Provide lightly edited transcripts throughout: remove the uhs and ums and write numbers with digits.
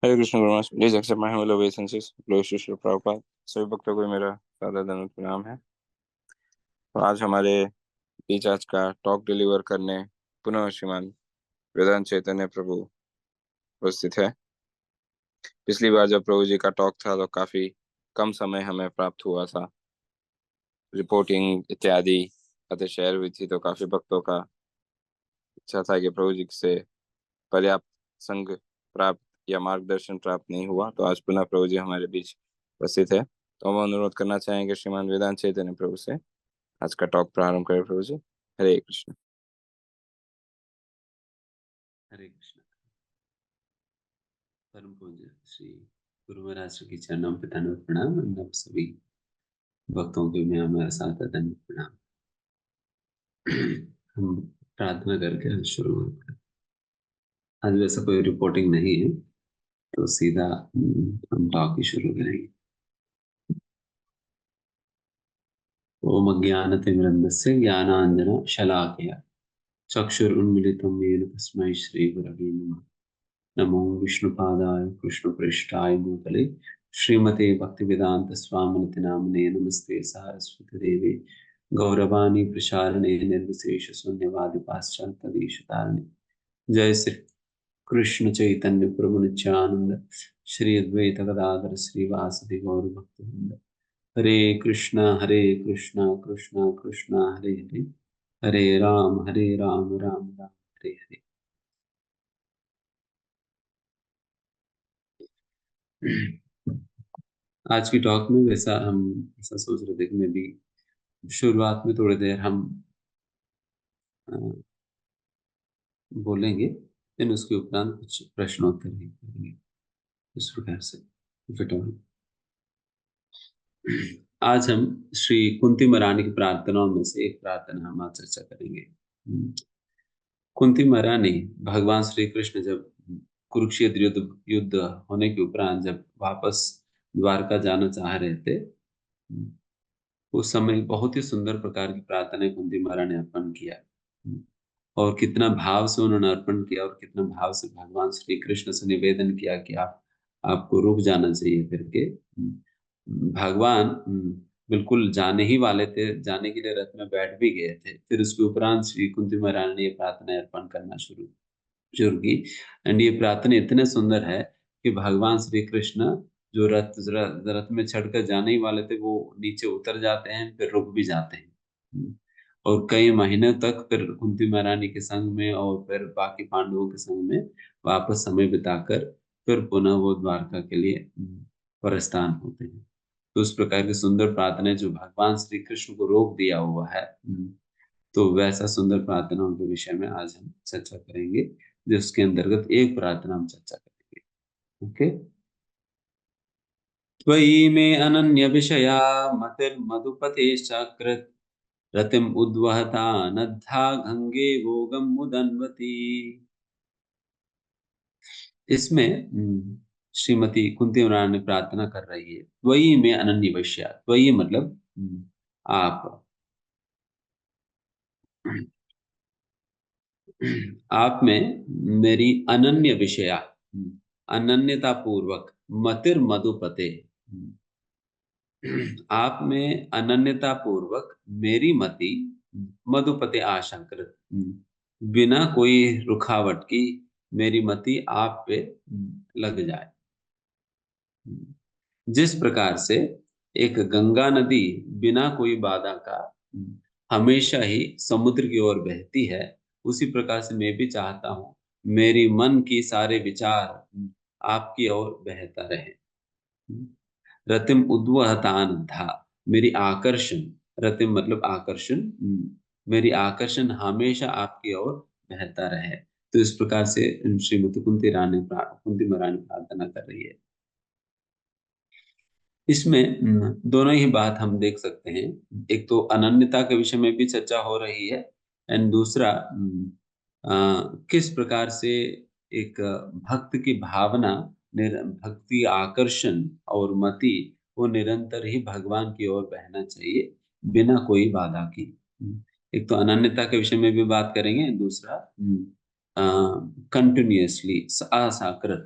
हरे कृष्ण परमाश please accept my humble obeisances लो शिष्य प्रभुपाद। सभी भक्तों को मेरा सादर दंड प्रणाम है। तो आज हमारे बीच आज का टॉक डिलीवर करने पुनः श्रीमान वेदांत चैतन्य प्रभु उपस्थित है। पिछली बार जब प्रभु जी का टॉक था तो काफी कम समय हमें प्राप्त हुआ था। रिपोर्टिंग इत्यादि बातें शेयर हुई थी तो काफी भक्तों का इच्छा था कि प्रभु जी से पर्याप्त संग प्राप्त या मार्गदर्शन प्राप्त नहीं हुआ, तो आज पुनः प्रभु जी हमारे बीच उपस्थित है। तो हम अनुरोध करना चाहेंगे श्रीमान वेदांत चैतन्य प्रभु से आज का टॉक प्रारंभ करें। प्रभु जी, हरे कृष्ण। हरे कृष्ण। परम पूज्य श्री गुरु महाराज श्री की चरणों में दंडवत प्रणाम। हम सभी भक्तों के में हमारे साथ दंडवत प्रणाम। हम प्रार्थना करके हम शुरू करते हैं। आज वैसा कोई रिपोर्टिंग नहीं है तो सीधा हम टॉक ही शुरू करेंगे। ओम अज्ञानतिमिरन्धस्य ज्ञानांजन शलाकया चक्षुरुन्मीलितं येन तस्मै श्रीगुरवे नमः। नमो विष्णुपादाय कृष्णपृष्ठाय भूतले श्रीमते भक्तिवेदांत स्वामिनिति नामिने नमस्ते सारस्वती देवे गौरवाणी प्रचारिणे निर्विशेष शून्यवादी पाश्चात्यदेशतारिणे। जय श्री कृष्ण चैतन्य प्रभु नित्यानंद श्री अद्वैत गदाधर श्रीवासदि गौर भक्तवृंद। हरे कृष्णा कृष्णा कृष्णा हरे हरे, हरे राम राम राम हरे हरे। आज की टॉक में वैसा हम ऐसा सोच रहे थे कि मैं भी शुरुआत में थोड़ी देर हम अ, बोलेंगे, फिर उसके उपरांत कुछ प्रश्नोत्तर भी करेंगे इस प्रकार से। फिटोन। आज हम श्री कुंती महारानी की प्रार्थनाओं में से एक प्रार्थना हम आज चर्चा करेंगे। कुंती महारानी भगवान श्री कृष्ण जब कुरुक्षेत्र युद्ध युद्ध होने के उपरांत जब वापस द्वारका जाना चाह रहे थे, उस समय बहुत ही सुंदर प्रकार की प्रार्थना कुंती महारानी ने अर्पण किया। और कितना भाव से उन्होंने अर्पण किया और कितना भाव से भगवान श्री कृष्ण से निवेदन किया कि आप आपको रुक जाना चाहिए करके। भगवान बिल्कुल जाने ही वाले थे, जाने के लिए रथ में बैठ भी गए थे। फिर उसके उपरांत श्री कुंती महारानी ने ये प्रार्थना अर्पण करना शुरू शुरू की। एंड ये प्रार्थना इतने सुंदर है कि भगवान श्री कृष्ण जो रथ में चढ़कर जाने ही वाले थे, वो नीचे उतर जाते हैं, फिर रुक भी जाते हैं। और कई महीने तक फिर कुंती महारानी के संग में और फिर बाकी पांडवों के संग में वापस समय बिताकर फिर पुनः वो द्वारका के लिए प्रस्थान होते हैं। तो उस प्रकार की सुंदर प्रार्थना जो भगवान श्री कृष्ण को रोक दिया हुआ है, तो वैसा सुंदर प्रार्थनाओं के विषय में आज हम चर्चा करेंगे, जिसके अंतर्गत एक प्रार्थना हम चर्चा करेंगे। ओके। त्वयि मे अनन्य विषया मतिर्मधुपते चकृत रतिम उद्वहता नद्धा गंगे भोगम मुदन्वती। इसमें श्रीमती कुंती महारानी ने प्रार्थना कर रही है, त्वयि में अनन्य वैश्या। त्वयि मतलब आप आप में मेरी अनन्य विषया, अनन्यता पूर्वक मतिर मधुपते, आप में अनन्यता पूर्वक मेरी मति मधुपते आशंकृत, बिना कोई रुकावट की मेरी मति आप पे लग जाए। जिस प्रकार से एक गंगा नदी बिना कोई बाधा का हमेशा ही समुद्र की ओर बहती है, उसी प्रकार से मैं भी चाहता हूँ मेरी मन की सारे विचार आपकी ओर बहता रहे। रतिम उद्वहतान था, मेरी आकर्षण, रतिम मतलब आकर्षण, मेरी आकर्षण हमेशा आपकी ओर बहता रहे। तो इस प्रकार से श्रीमती कुंती महारानी प्रार्थना कर रही है। इसमें दोनों ही बात हम देख सकते हैं। एक तो अनन्यता के विषय में भी चर्चा हो रही है, एंड दूसरा किस प्रकार से एक भक्त की भावना, भक्ति आकर्षण और मति वो निरंतर ही भगवान की ओर बहना चाहिए बिना कोई बाधा की। एक तो अनन्यता के विषय में भी बात करेंगे, दूसरा कंटिन्यूअसली असाकृत,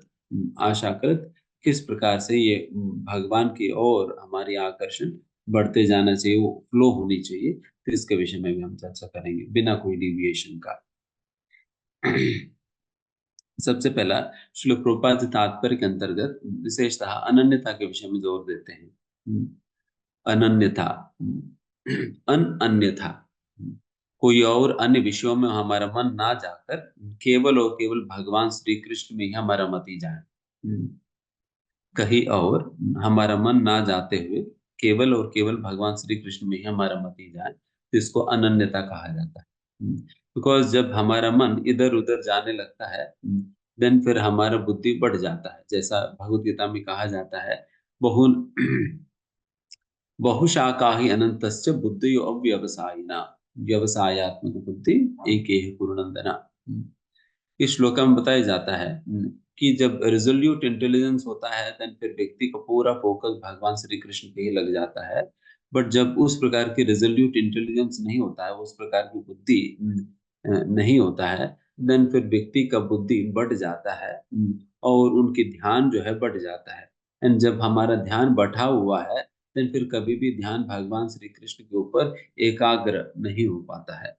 आशाकृत किस प्रकार से ये भगवान की ओर हमारी आकर्षण बढ़ते जाना चाहिए, वो फ्लो होनी चाहिए, तो इसके विषय में भी हम चर्चा करेंगे बिना कोई डिविएशन का। सबसे पहला, श्रील प्रभुपाद जी तात्पर्य के अंतर्गत विशेषतः अनन्यता के विषय में जोर देते हैं। अनन्यता, अनन्यथा, कोई और अन्य विषयों में हमारा मन ना जाकर केवल और केवल भगवान श्री कृष्ण में ही हमारा मति जाए। कहीं और हमारा मन ना जाते हुए केवल और केवल भगवान श्री कृष्ण में ही हमारा मति जाए, तो इसको अनन्यता कहा जाता है। बिकॉज जब हमारा मन इधर उधर जाने लगता है, देन फिर हमारा बुद्धि बढ़ जाता है। जैसा भगवत गीता में कहा जाता है, बहु बहुशाखा ही अनंतस्य बुद्धियो अव्यवसायिना व्यवसायत्मक बुद्धि एक कुरुनंदना। इस श्लोक में बताया जाता है कि जब रिजोल्यूट इंटेलिजेंस होता है, देन फिर व्यक्ति का पूरा फोकस भगवान श्री कृष्ण पे ही लग जाता है। बट जब उस प्रकार की रिजोल्यूट इंटेलिजेंस नहीं होता है, उस प्रकार की बुद्धि नहीं होता है, देन फिर व्यक्ति का बुद्धि बढ़ जाता है, और उनकी ध्यान जो है बढ़ जाता है। एंड जब हमारा ध्यान बढ़ा हुआ है, देन फिर कभी भी ध्यान भगवान श्री कृष्ण के ऊपर एकाग्र नहीं हो पाता है।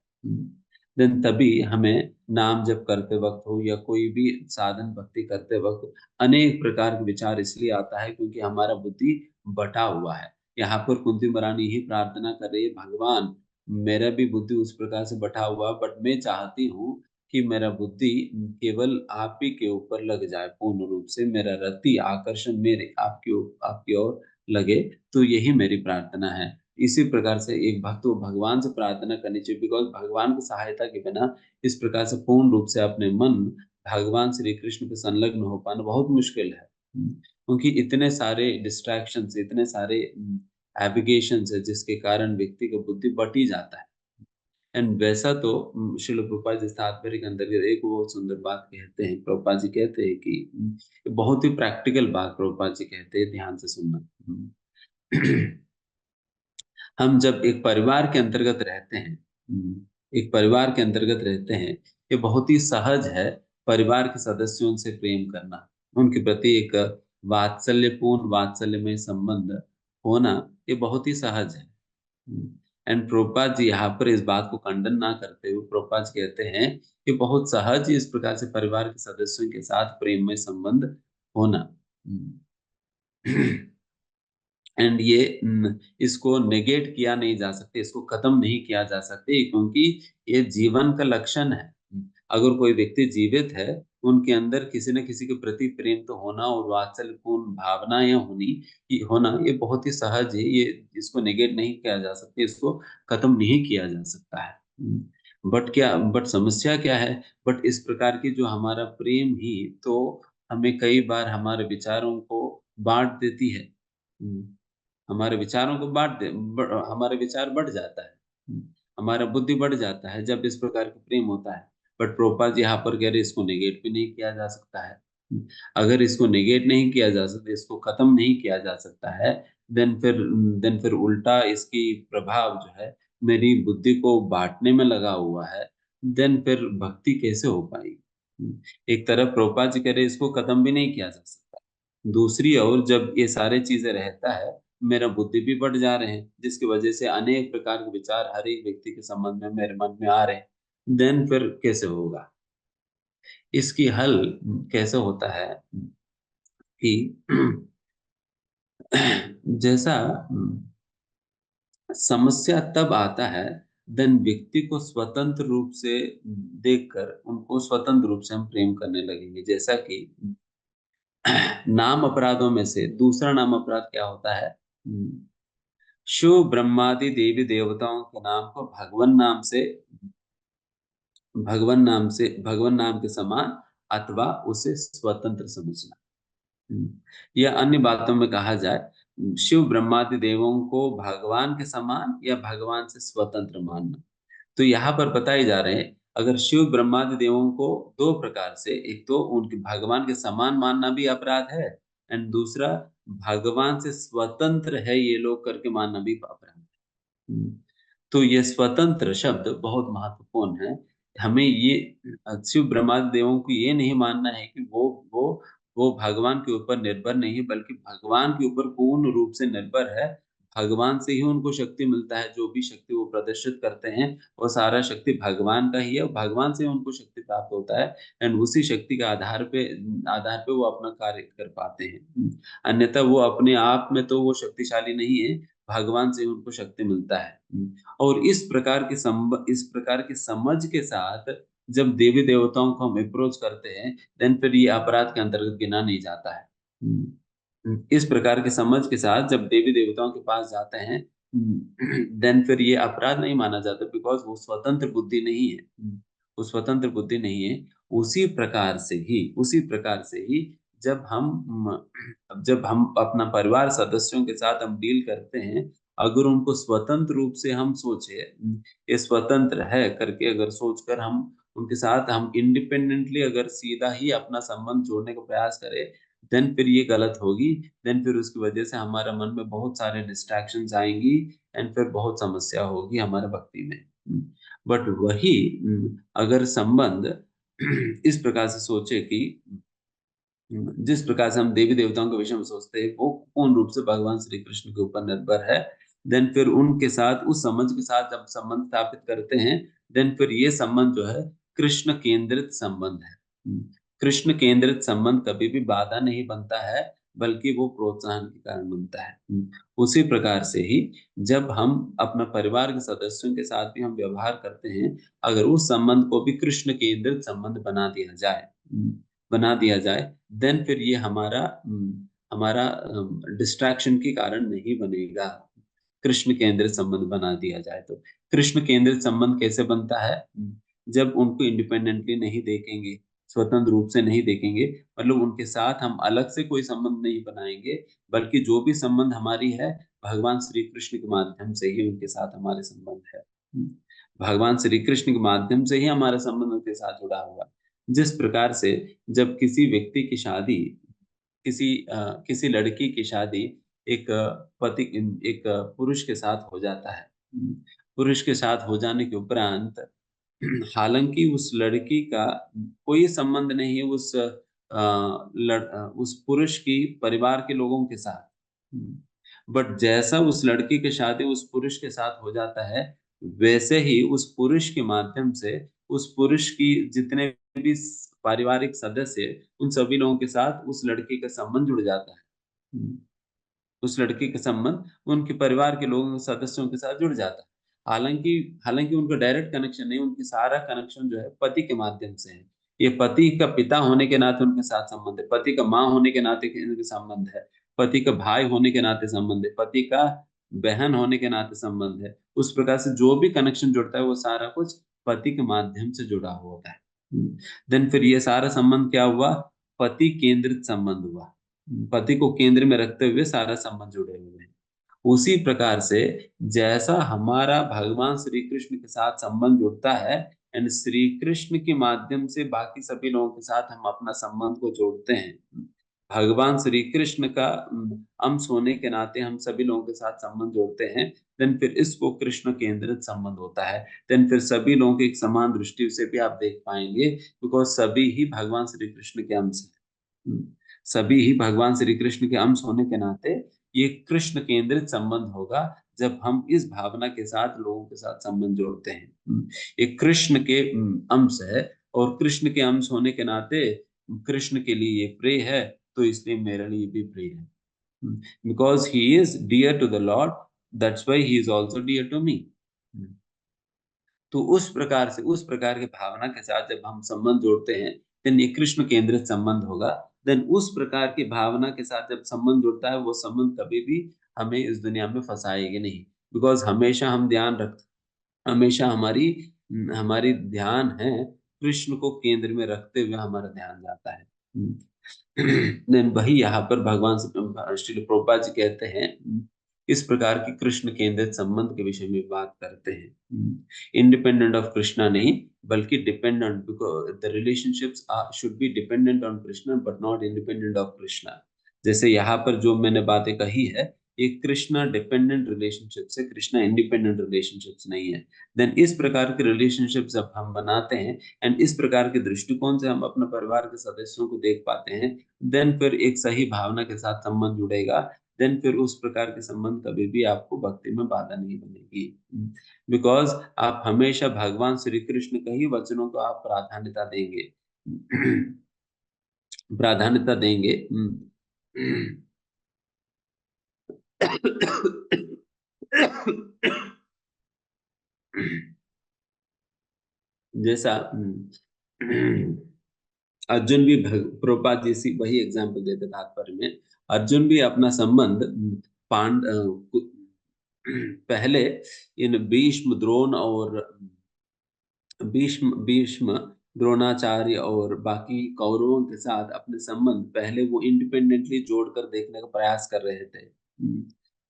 देन तभी हमें नाम जप करते वक्त हो या कोई भी साधन भक्ति करते वक्त अनेक प्रकार के विचार इसलिए आता है क्योंकि हमारा बुद्धि बटा हुआ है। यहाँ पर कुंती महारानी ही प्रार्थना कर रही है, भगवान मेरा भी बुद्धि उस प्रकार से बटा हुआ, बट मैं चाहती हूँ कि मेरा बुद्धि केवल आप ही के ऊपर लग जाए पूर्ण रूप से, मेरा रति आकर्षण मेरे आपकी ओर लगे। तो यही मेरी प्रार्थना है। इसी प्रकार से एक भक्त को भगवान से प्रार्थना करनी चाहिए, बिकॉज भगवान की सहायता के बिना इस प्रकार से पूर्ण रूप से अपने मन भगवान श्री कृष्ण पे संलग्न हो पाना बहुत मुश्किल है। क्योंकि इतने सारे डिस्ट्रैक्शन, इतने सारे एबिगेशन है जिसके कारण व्यक्ति का बुद्धि बट ही जाता है। एंड वैसा तो श्रील प्रभुपाद जी तात्पर्य के अंतर्गत एक बहुत सुंदर बात कहते हैं। प्रभुपाद जी कहते हैं कि बहुत ही प्रैक्टिकल बात प्रभुपाद जी कहते हैं, ध्यान से सुनना। हम जब एक परिवार के अंतर्गत रहते हैं, एक परिवार के अंतर्गत रहते हैं, ये बहुत ही सहज है परिवार के सदस्यों से प्रेम करना, उनके प्रति एक वात्सल्यपूर्ण वात्सल्यमय संबंध होना, ये बहुत ही सहज है। एंड प्रभुपाद जी यहाँ पर इस बात को खंडन ना करते हुए प्रभुपाद जी कहते हैं कि बहुत सहज ही इस प्रकार से परिवार के सदस्यों के साथ प्रेममय संबंध होना। एंड ये इसको नेगेट किया नहीं जा सकते, इसको खत्म नहीं किया जा सकते, क्योंकि ये जीवन का लक्षण है। अगर कोई व्यक्ति जीवित है, उनके अंदर किसी न किसी के प्रति प्रेम तो होना और वात्सल्यपूर्ण भावनाएं होना ये बहुत ही सहज है। ये इसको नेगेट नहीं किया जा सकता, इसको खत्म नहीं किया जा सकता है। बट समस्या क्या है? बट इस प्रकार की जो हमारा प्रेम ही तो हमें कई बार हमारे विचारों को बांट देती है। हमारे विचारों को हमारे विचार बढ़ जाता है, हमारा बुद्धि बढ़ जाता है जब इस प्रकार का प्रेम होता है। बट प्रोपाल जी यहाँ पर कह रहे इसको नेगेट भी नहीं किया जा सकता है। अगर इसको नेगेट नहीं किया जा सकता, इसको खत्म नहीं किया जा सकता है, देन फिर उल्टा इसकी प्रभाव जो है मेरी बुद्धि को बांटने में लगा हुआ है, देन फिर भक्ति कैसे हो पाएगी? एक तरफ प्रोपाल जी कह रहे इसको खत्म भी नहीं किया जा सकता, दूसरी ओर जब ये सारे चीजें रहता है, मेरा बुद्धि भी बढ़ जा रहे हैं, जिसकी वजह से अनेक प्रकार के विचार हर एक व्यक्ति के संबंध में मेरे मन में आ रहे हैं, देन फिर कैसे होगा? इसकी हल कैसे होता है कि जैसा समस्या तब आता है, देन व्यक्ति को स्वतंत्र रूप से देखकर उनको स्वतंत्र रूप से हम प्रेम करने लगेंगे। जैसा कि नाम अपराधों में से दूसरा नाम अपराध क्या होता है? शिव ब्रह्मादि देवी देवताओं के नाम को भगवान नाम के समान अथवा उसे स्वतंत्र समझना। या अन्य बातों में कहा जाए, शिव ब्रह्मादि देवों को भगवान के समान या भगवान से स्वतंत्र मानना। तो यहाँ पर बताए जा रहे हैं, अगर शिव ब्रह्मादि देवों को दो प्रकार से, एक तो उनके भगवान के समान मानना भी अपराध है, एंड दूसरा भगवान से स्वतंत्र है ये लोग करके मानना भी अपराध है। तो ये स्वतंत्र शब्द बहुत महत्वपूर्ण है। हमें ये शिव ब्रह्मादि देवों को ये नहीं मानना है कि वो वो भगवान के ऊपर निर्भर नहीं है, बल्कि भगवान के ऊपर पूर्ण रूप से निर्भर है। भगवान से ही उनको शक्ति मिलता है, जो भी शक्ति वो प्रदर्शित करते हैं वो सारा शक्ति भगवान का ही है, और भगवान से उनको शक्ति प्राप्त होता है। एंड उसी शक्ति के आधार पे वो अपना कार्य कर पाते हैं। अन्यथा वो अपने आप में तो वो शक्तिशाली नहीं है, भगवान से उनको शक्ति मिलता है। और इस प्रकार की समझ के साथ जब देवी देवताओं को हम अप्रोच करते हैं, देन फिर ये अपराध के अंतर्गत गिना नहीं जाता है। इस प्रकार की समझ के साथ जब देवी देवताओं के पास जाते हैं, देन फिर ये अपराध नहीं माना जाता, बिकॉज वो स्वतंत्र बुद्धि नहीं है। वो स्वतंत्र बुद्धि नहीं है। उसी प्रकार से ही जब हम अपना परिवार सदस्यों के साथ हम डील करते हैं, अगर उनको स्वतंत्र रूप से हम सोचे, ये स्वतंत्र है करके अगर सोचकर हम उनके साथ हम इंडिपेंडेंटली अगर सीधा ही अपना संबंध जोड़ने का प्रयास करें, देन फिर ये गलत होगी। देन फिर उसकी वजह से हमारे मन में बहुत सारे डिस्ट्रैक्शंस आएंगी, एंड फिर बहुत समस्या होगी हमारे भक्ति में। बट वही अगर संबंध इस प्रकार से सोचे कि जिस प्रकार से हम देवी देवताओं के विषय में सोचते हैं वो पूर्ण रूप से भगवान श्री कृष्ण के ऊपर निर्भर है, देन फिर उनके साथ उस समझ के साथ जब संबंध स्थापित करते हैं, देन फिर ये संबंध जो है कृष्ण केंद्रित संबंध है। कृष्ण केंद्रित संबंध कभी भी बाधा नहीं बनता है, बल्कि वो प्रोत्साहन के कारण बनता है। उसी प्रकार से ही जब हम अपना परिवार के सदस्यों के साथ भी हम व्यवहार करते हैं, अगर उस संबंध को भी कृष्ण केंद्रित संबंध बना दिया जाए, देन फिर ये हमारा डिस्ट्रैक्शन के कारण नहीं बनेगा। कृष्ण केंद्रित संबंध बना दिया जाए तो कृष्ण केंद्रित संबंध कैसे बनता है? जब उनको इंडिपेंडेंटली नहीं देखेंगे, स्वतंत्र रूप से नहीं देखेंगे, मतलब उनके साथ हम अलग से कोई संबंध नहीं बनाएंगे, बल्कि जो भी संबंध हमारी है, भगवान श्री कृष्ण के माध्यम से ही उनके साथ हमारे संबंध है। भगवान श्री कृष्ण के माध्यम से ही हमारा संबंध उनके साथ जुड़ा हुआ है। जिस प्रकार से जब किसी व्यक्ति की शादी, किसी लड़की की शादी एक पति एक पुरुष के साथ हो जाता है। पुरुष के साथ हो जाने के उपरांत हालांकि उस लड़की का कोई संबंध नहीं है उस पुरुष की परिवार के लोगों के साथ, बट जैसा उस लड़की की शादी उस पुरुष के साथ हो जाता है, वैसे ही उस पुरुष के माध्यम से उस पुरुष की जितने भी पारिवारिक सदस्य, उन सभी लोगों के साथ उस लड़की का संबंध जुड़ जाता है। उस लड़की का संबंध उनके परिवार के लोगों सदस्यों के साथ जुड़ जाता है। हालांकि हालांकि उनका डायरेक्ट कनेक्शन नहीं, उनकी सारा कनेक्शन जो है पति के माध्यम से है। ये पति का पिता होने के नाते उनके साथ संबंध है, पति का माँ होने के नाते उनके संबंध है, पति का भाई होने के नाते संबंध है, पति का बहन होने के नाते संबंध है। उस प्रकार से जो भी कनेक्शन जुड़ता है वो सारा कुछ पति के माध्यम से जुड़ा हुआ होता है। देन फिर ये सारा संबंध क्या हुआ? पति केंद्रित संबंध हुआ। पति को केंद्र में रखते हुए सारा संबंध जुड़े हुए हैं। उसी प्रकार से जैसा हमारा भगवान श्री कृष्ण के साथ संबंध जुड़ता है, एंड श्री कृष्ण के माध्यम से बाकी सभी लोगों के साथ हम अपना संबंध को जोड़ते हैं। भगवान श्री कृष्ण का अंश होने के नाते हम सभी लोगों के साथ संबंध जोड़ते हैं, देन फिर इसको कृष्ण केंद्रित संबंध होता है। देन फिर सभी लोगों की एक समान दृष्टि से भी आप देख पाएंगे, बिकॉज सभी ही भगवान श्री कृष्ण के अंश हैं। सभी ही भगवान श्री कृष्ण के अंश होने के नाते ये कृष्ण केंद्रित संबंध होगा, जब हम इस भावना के साथ लोगों के साथ संबंध जोड़ते हैं। ये कृष्ण के अंश है, और कृष्ण के अंश होने के नाते कृष्ण के लिए ये प्रिय है, तो इसलिए मेरे लिए भी प्रिय है। Because he is dear to the lord, that's why he is also dear to me. तो उस प्रकार की भावना के साथ जब हम संबंध जोड़ते हैं, देन ये कृष्ण केंद्रित संबंध होगा। देन उस प्रकार की भावना के साथ जब संबंध जुड़ता है, वो संबंध कभी भी हमें इस दुनिया में फंसाएगी नहीं, बिकॉज हमेशा हमारी हमारी ध्यान है कृष्ण को केंद्र में रखते हुए हमारा ध्यान जाता है। देन वही यहाँ पर भगवान श्री प्रभुपाद जी कहते हैं, इस प्रकार की कृष्ण केंद्रित संबंध के विषय में बात करते हैं। इंडिपेंडेंट ऑफ कृष्णा नहीं, बल्कि dependent, because the relationships should be dependent on Krishna but not independent of Krishna. जैसे यहाँ पर जो मैंने बातें कही है, ये कृष्णा डिपेंडेंट रिलेशनशिप्स है, कृष्णा इंडिपेंडेंट रिलेशनशिप्स नहीं है। देन इस प्रकार के रिलेशनशिप जब हम बनाते हैं एंड इस प्रकार के दृष्टिकोण से हम अपने परिवार के सदस्यों को देख पाते हैं, देन फिर एक सही भावना के साथ संबंध जुड़ेगा। देन फिर उस प्रकार के संबंध कभी भी आपको भक्ति में बाधा नहीं बनेगी, बिकॉज आप हमेशा भगवान श्री कृष्ण के ही वचनों को आप प्राधान्यता देंगे। प्राधान्यता देंगे। जैसा अर्जुन भी प्रभुपाद जी सी वही एग्जाम्पल देते तात्पर्य में, अर्जुन भी अपना संबंध पांड पहले इन भीष्म द्रोण और भीष्म भीष्म द्रोणाचार्य और बाकी कौरवों के साथ अपने संबंध पहले वो इंडिपेंडेंटली जोड़कर देखने का प्रयास कर रहे थे।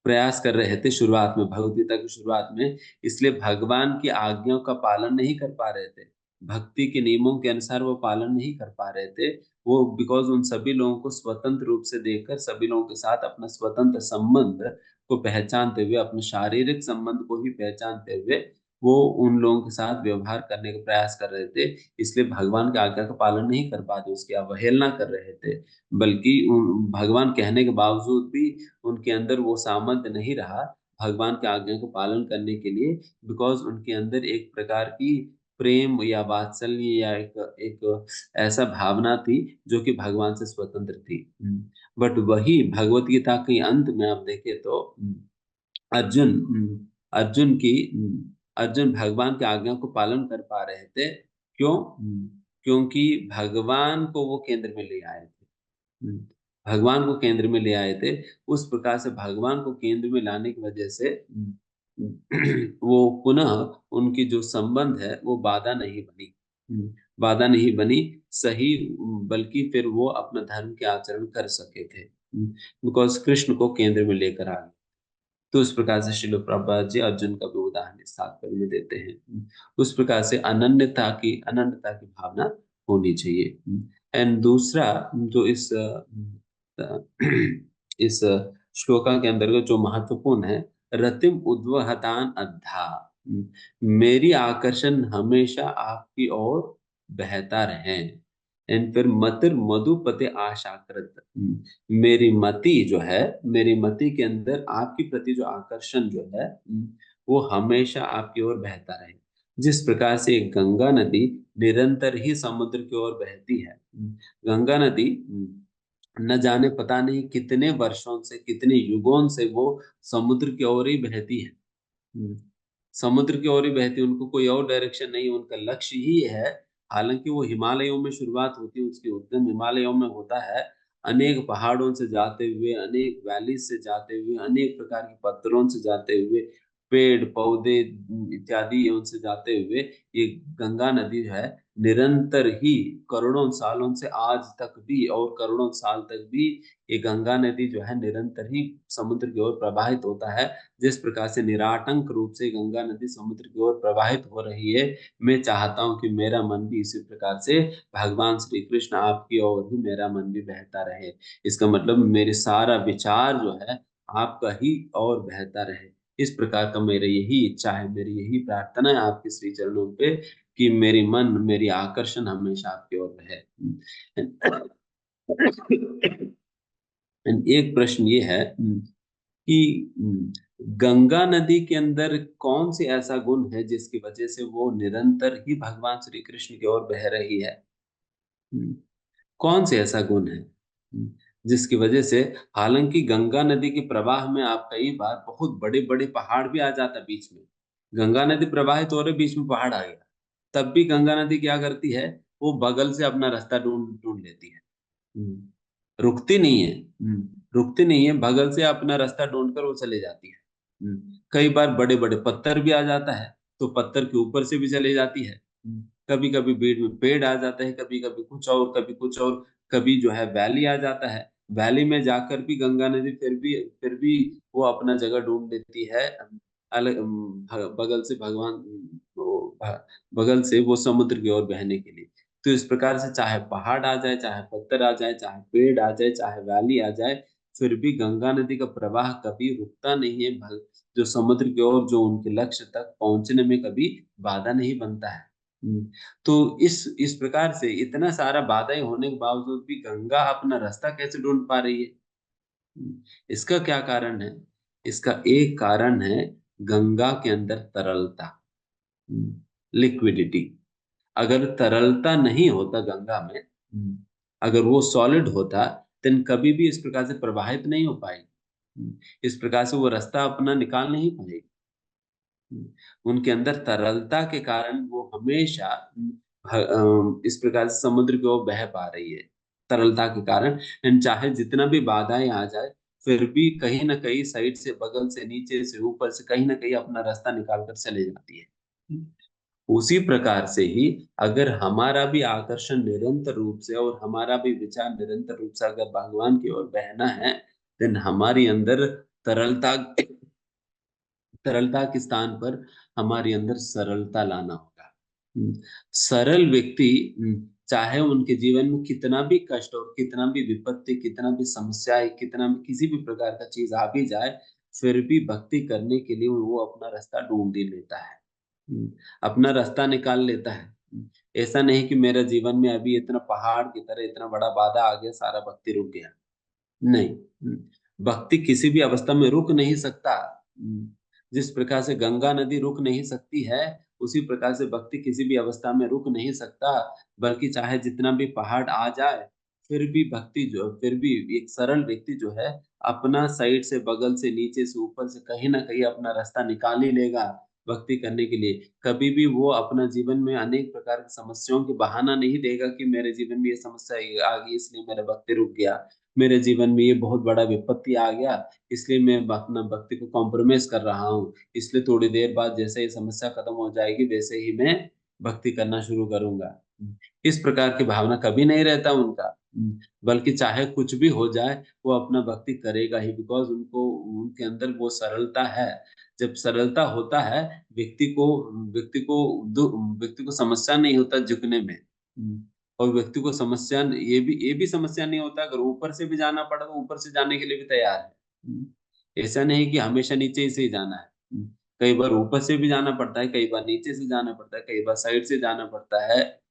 प्रयास कर रहे थे शुरुआत में, भगवद गीता की शुरुआत में। इसलिए भगवान की आज्ञाओं का पालन नहीं कर पा रहे थे, भक्ति के नियमों के अनुसार वो पालन नहीं कर पा रहे थे। वो बिकॉज उन सभी लोगों को स्वतंत्र रूप से देखकर, सभी लोगों के साथ अपना स्वतंत्र संबंध को पहचानते हुए, अपने शारीरिक संबंध को ही पहचानते हुए वो उन लोगों के साथ व्यवहार करने का प्रयास कर रहे थे। इसलिए भगवान की आज्ञा का पालन नहीं कर पाते, उसकी अवहेलना कर रहे थे। बल्कि भगवान कहने के बावजूद भी उनके अंदर वो सामर्थ्य नहीं रहा भगवान की आज्ञा को पालन करने के लिए, बिकॉज उनके अंदर एक प्रकार की प्रेम या वात्सल्य या एक एक ऐसा भावना थी जो कि भगवान से स्वतंत्र थी। बट वही भगवत गीता के अंत में आप देखें तो अर्जुन अर्जुन की अर्जुन भगवान की आज्ञा को पालन कर पा रहे थे। क्यों? क्योंकि भगवान को वो केंद्र में ले आए थे। भगवान को केंद्र में ले आए थे। उस प्रकार से भगवान को केंद्र में लाने की वजह से वो पुनः उनकी जो संबंध है वो बाधा नहीं बनी। बाधा नहीं बनी, सही, बल्कि फिर वो अपना धर्म के आचरण कर सके थे, बिकॉज कृष्ण को केंद्र में लेकर आ गए। तो उस प्रकार से श्रील प्रभुपाद जी अर्जुन का भी उदाहरण इस तात्पर्य में देते हैं। उस प्रकार से अनन्यता की भावना होनी चाहिए। एंड दूसरा जो इस श्लोका के अंतर्गत जो महत्वपूर्ण है, रतिम उद्वहतान अद्धा, मेरी आकर्षण हमेशा आपकी ओर बहता रहे। एंड फिर मतिर मधुपते आशाकृत, मेरी मति जो है, मेरी मति के अंदर आपकी प्रति जो आकर्षण जो है वो हमेशा आपकी ओर बहता रहे। जिस प्रकार से एक गंगा नदी निरंतर ही समुद्र की ओर बहती है। गंगा नदी न जाने पता नहीं कितने वर्षों से, कितने युगों से वो समुद्र की ओर ही बहती है। हम्म, समुद्र की ओर ही बहती, उनको कोई और डायरेक्शन नहीं, उनका लक्ष्य ही है। हालांकि वो हिमालयों में शुरुआत होती है, उसकी उद्गम हिमालयों में होता है। अनेक पहाड़ों से जाते हुए, अनेक वैली से जाते हुए, अनेक प्रकार के पत्थरों से जाते हुए, पेड़ पौधे इत्यादि उनसे जाते हुए ये गंगा नदी जो है निरंतर ही करोड़ों सालों से आज तक भी, और करोड़ों साल तक भी ये गंगा नदी जो है निरंतर ही समुद्र की ओर प्रवाहित होता है। जिस प्रकार से निराटंक रूप से गंगा नदी समुद्र की ओर प्रवाहित हो रही है, मैं चाहता हूं कि मेरा मन भी इसी प्रकार से भगवान श्री कृष्ण आपकी ओर ही मेरा मन भी बहता रहे। इसका मतलब मेरे सारा विचार जो है आपका ही और बहता रहे। इस प्रकार का मेरा यही इच्छा है, मेरी यही प्रार्थना है आपके श्री चरणों पे, कि मेरी मन, मेरी आकर्षण हमेशा आपकी ओर रहे। एक प्रश्न ये है कि गंगा नदी के अंदर कौन सी ऐसा गुण है जिसकी वजह से वो निरंतर ही भगवान श्री कृष्ण की ओर बह रही है? हम्म, कौन से ऐसा गुण है जिसकी वजह से, हालांकि गंगा नदी के प्रवाह में आप कई बार बहुत बड़े बड़े पहाड़ भी आ जाता बीच में, गंगा नदी प्रवाहित हो रही, बीच में पहाड़ आ गया, तब भी गंगा नदी क्या करती है, वो बगल से अपना रास्ता ढूंढ ढूंढ लेती है। रुकती नहीं है। रुकती नहीं है, बगल से अपना रास्ता ढूंढकर वो चले जाती है। कई बार बड़े बड़े पत्थर भी आ जाता है तो पत्थर के ऊपर से भी चले जाती है। कभी कभी बीच में पेड़ आ जाता है, कभी कभी कुछ और, कभी कुछ और, कभी जो है वैली आ जाता है। वैली में जाकर भी गंगा नदी फिर भी वो अपना जगह ढूंढ लेती है, अलग बगल से भगवान बगल से वो समुद्र की ओर बहने के लिए। तो इस प्रकार से चाहे पहाड़ आ जाए, चाहे पत्थर आ जाए, चाहे पेड़ आ जाए, चाहे वैली आ जाए, फिर भी गंगा नदी का प्रवाह कभी रुकता नहीं है। जो समुद्र की ओर, जो उनके लक्ष्य तक पहुंचने में कभी बाधा नहीं बनता है। तो इस प्रकार से इतना सारा बाधाएं होने के बावजूद भी गंगा अपना रास्ता कैसे ढूंढ पा रही है? इसका क्या कारण है? इसका एक कारण है गंगा के अंदर तरलता, लिक्विडिटी। अगर तरलता नहीं होता गंगा में, अगर वो सॉलिड होता, देन कभी भी इस प्रकार से प्रवाहित नहीं हो पाएगी। इस प्रकार से वो रास्ता अपना निकाल नहीं पाएगी। उनके अंदर तरलता के कारण वो हमेशा इस प्रकार से समुद्र की ओर बह पा रही है, तरलता के कारण। एंड चाहे जितना भी बाधाएं आ जाए, फिर भी कहीं ना कहीं साइड से, बगल से, नीचे से, ऊपर से, कहीं ना कहीं अपना रास्ता निकाल कर चले जाती है। उसी प्रकार से ही अगर हमारा भी आकर्षण निरंतर रूप से और हमारा भी विचार निरंतर रूप से अगर भगवान की ओर बहना है, देन हमारी अंदर तरलता तरलता के स्थान पर हमारे अंदर सरलता लाना होगा। सरल व्यक्ति, चाहे उनके जीवन में कितना भी कष्ट और कितना भी विपत्ति, कितना भी समस्याएं, कितना भी किसी भी प्रकार का चीज आ भी जाए, फिर भी भक्ति करने के लिए वो अपना रास्ता ढूंढ ही लेता है। अपना रास्ता निकाल लेता है। ऐसा नहीं कि मेरा जीवन में अभी इतना पहाड़ की तरह इतना बड़ा बाधा आ गया, सारा भक्ति रुक गया। नहीं। भक्ति किसी भी अवस्था में रुक नहीं सकता। जिस प्रकार से गंगा नदी रुक नहीं सकती है, उसी प्रकार से भक्ति किसी भी अवस्था में रुक नहीं सकता। बल्कि चाहे जितना भी पहाड़ आ जाए, फिर भी भक्ति जो, फिर भी एक सरल व्यक्ति जो है, अपना साइड से, बगल से, नीचे से, ऊपर से, कहीं ना कहीं अपना रास्ता निकाल ही लेगा भक्ति करने के लिए। कभी भी वो अपना जीवन में अनेक प्रकार की समस्याओं के बहाना नहीं देगा कि मेरे जीवन में ये समस्या आ गई इसलिए मेरा भक्ति रुक गया, मेरे जीवन में ये बहुत बड़ा विपत्ति आ गया इसलिए मैं अपना भक्ति को कॉम्प्रोमाइज कर रहा हूँ, इसलिए थोड़ी देर बाद जैसे ये समस्या खत्म हो जाएगी वैसे ही मैं भक्ति करना शुरू करूंगा। इस प्रकार की भावना कभी नहीं रहता उनका। बल्कि चाहे कुछ भी हो जाए, वो अपना भक्ति करेगा ही, बिकॉज उनको, उनके अंदर वो सरलता है। जब सरलता होता है, व्यक्ति को व्यक्ति को व्यक्ति को समस्या नहीं होता झुकने में। और व्यक्ति को समस्या, ये भी समस्या नहीं होता, अगर ऊपर से भी जाना पड़ा तो ऊपर से जाने के लिए भी तैयार है। ऐसा नहीं कि हमेशा नीचे से ही जाना है। कई बार ऊपर से भी जाना पड़ता है, कई बार नीचे से जाना पड़ता है, कई बार साइड से जाना पड़ता है।